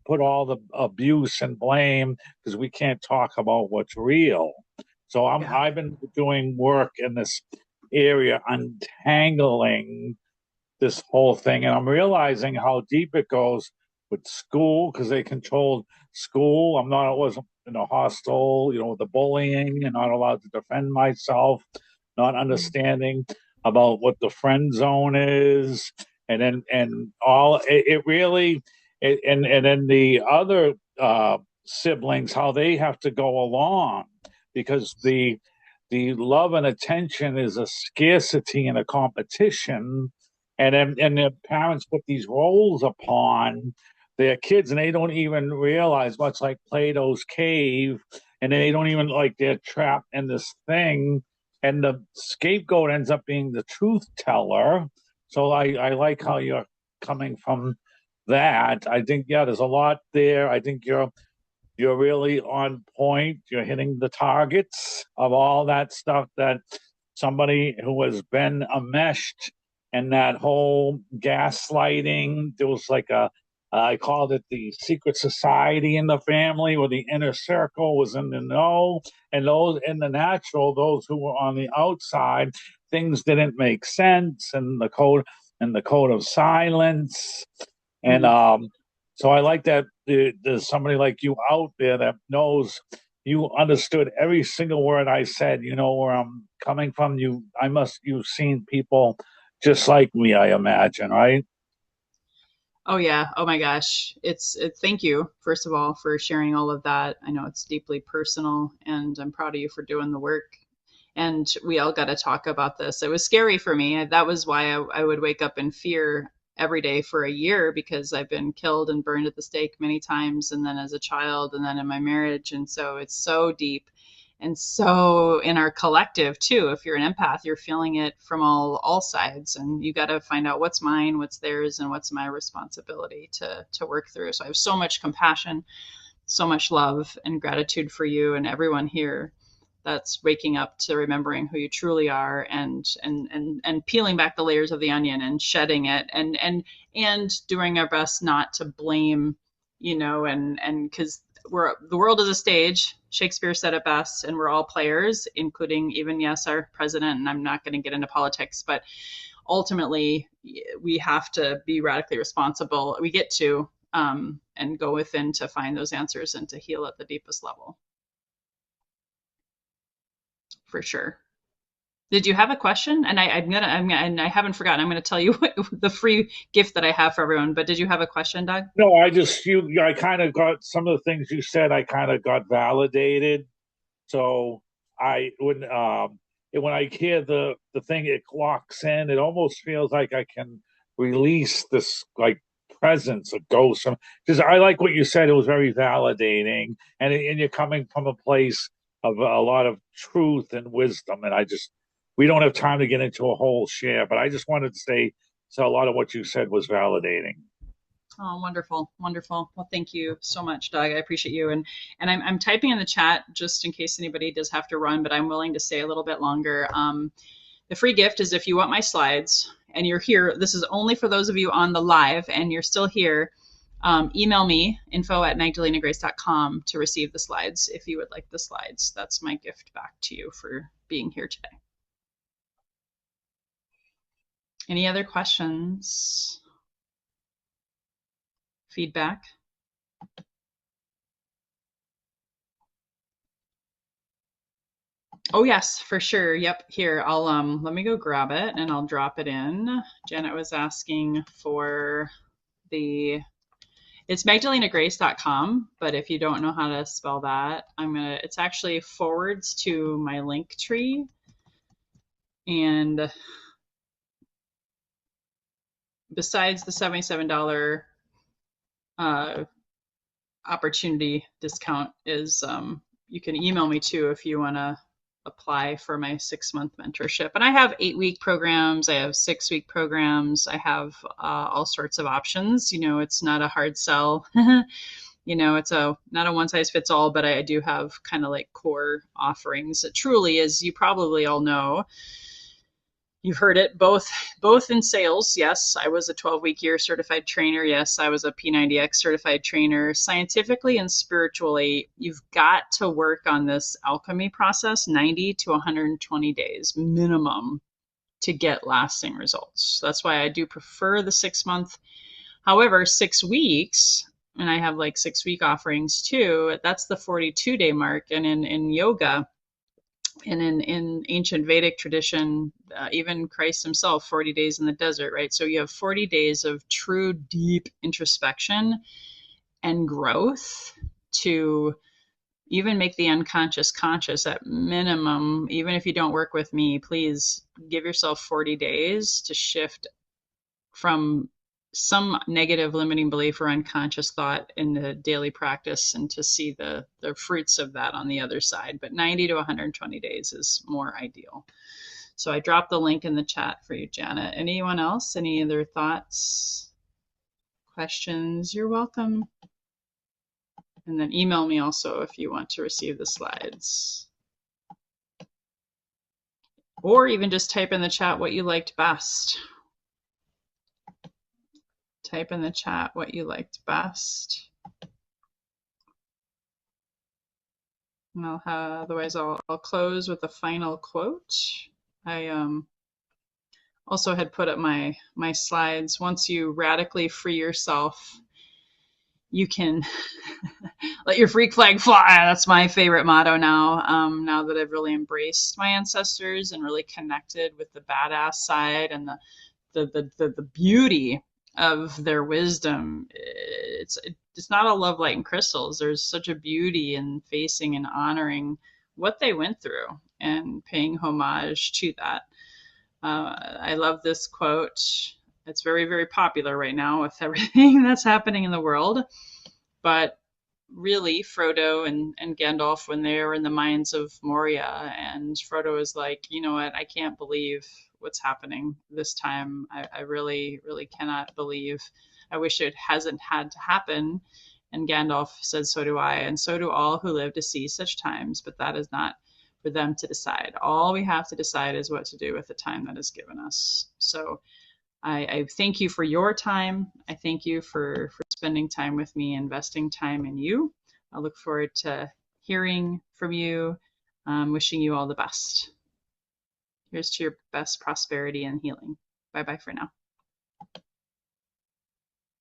put all the abuse and blame because we can't talk about what's real. So yeah. I've been doing work in this area, untangling this whole thing, and I'm realizing how deep it goes with school because they controlled school. I wasn't in a hostel, the bullying, and not allowed to defend myself, not Mm, understanding about what the friend zone is, and it really, and then the other siblings how they have to go along because the love and attention is a scarcity and a competition and their parents put these roles upon their kids and they don't even realize much like Plato's cave and they don't even like they're trapped in this thing and the scapegoat ends up being the truth teller. So I like how you're coming from that. I think there's a lot there. I think you're really on point. You're hitting the targets of all that stuff that somebody who has been enmeshed and that whole gaslighting. There was like I called it the secret society in the family where the inner circle was in the know and those in the natural, those who were on the outside, things didn't make sense and the code of silence. And mm. so I like that there's somebody like you out there that knows you understood every single word I said. You know where I'm coming from. You've seen people just like me, I imagine, right? Oh yeah. Oh my gosh. Thank you, first of all, for sharing all of that. I know it's deeply personal and I'm proud of you for doing the work. And we all got to talk about this. It was scary for me. That was why I would wake up in fear every day for a year because I've been killed and burned at the stake many times, and then as a child, and then in my marriage. And so it's so deep and so in our collective too. If you're an empath, you're feeling it from all sides, and you got to find out what's mine, what's theirs, and what's my responsibility to work through. So I have so much compassion, so much love and gratitude for you and everyone here that's waking up to remembering who you truly are, and peeling back the layers of the onion and shedding it, and doing our best not to blame, and because the world is a stage. Shakespeare said it best, and we're all players, including even, yes, our president. And I'm not going to get into politics, but ultimately we have to be radically responsible. We get to, and go within to find those answers and to heal at the deepest level, for sure. Did you have a question? And and I haven't forgotten. I'm gonna tell you what, the free gift that I have for everyone. But did you have a question, Doug? No, I kind of got some of the things you said. I kind of got validated. So when I hear the thing, it clocks in. It almost feels like I can release this like presence, a ghost. Because I like what you said. It was very validating, and you're coming from a place of a lot of truth and wisdom. And we don't have time to get into a whole share, but I just wanted to say so a lot of what you said was validating. Oh, wonderful, wonderful. Well, thank you so much, Doug. I appreciate you. And I'm typing in the chat just in case anybody does have to run, but I'm willing to stay a little bit longer. The free gift is if you want my slides and you're here. This is only for those of you on the live and you're still here. Email me info@magdalenagrace.com to receive the slides if you would like the slides. That's my gift back to you for being here today. Any other questions? Feedback? Oh yes, for sure. Yep. Here, I'll let me go grab it and I'll drop it in. Janet was asking for the it's magdalenagrace.com, but if you don't know how to spell that, it's actually forwards to my link tree. And besides the $77 opportunity discount is you can email me too if you want to apply for my 6-month mentorship. And I have 8-week programs, I have 6-week programs, I have all sorts of options. It's not a hard sell. It's not a one size fits all, but I do have kind of like core offerings. It truly is, you probably all know, you've heard it, both in sales. Yes, I was a 12-week year certified trainer. Yes, I was a P90X certified trainer. Scientifically and spiritually, you've got to work on this alchemy process 90 to 120 days minimum to get lasting results. That's why I do prefer the 6-month. However, 6 weeks, and I have like 6-week offerings too, that's the 42-day mark. And in yoga, and in ancient Vedic tradition, even Christ himself, 40 days in the desert, right? So you have 40 days of true deep introspection and growth to even make the unconscious conscious at minimum. Even if you don't work with me, please give yourself 40 days to shift from some negative limiting belief or unconscious thought in the daily practice and to see the fruits of that on the other side. But 90 to 120 days is more ideal. So I dropped the link in the chat for you, Janet. Anyone else? Any other thoughts, questions? You're welcome. And then email me also if you want to receive the slides. Or even just type in the chat what you liked best. Type in the chat what you liked best. And otherwise I'll close with a final quote. I also had put up my slides. Once you radically free yourself, you can let your freak flag fly. That's my favorite motto now. Now that I've really embraced my ancestors and really connected with the badass side and the beauty of their wisdom. It's not all love, light, and crystals. There's such a beauty in facing and honoring what they went through and paying homage to that. I love this quote. It's very, very popular right now with everything that's happening in the world. But really, Frodo and Gandalf, when they were in the mines of Moria, and Frodo is like, you know what, I can't believe what's happening this time. I really, really cannot believe. I wish it hasn't had to happen. And Gandalf said, so do I, and so do all who live to see such times, but that is not for them to decide. All we have to decide is what to do with the time that is given us. So I thank you for your time. I thank you for spending time with me, investing time in you. I look forward to hearing from you. Wishing you all the best. Here's to your best prosperity and healing. Bye-bye for now.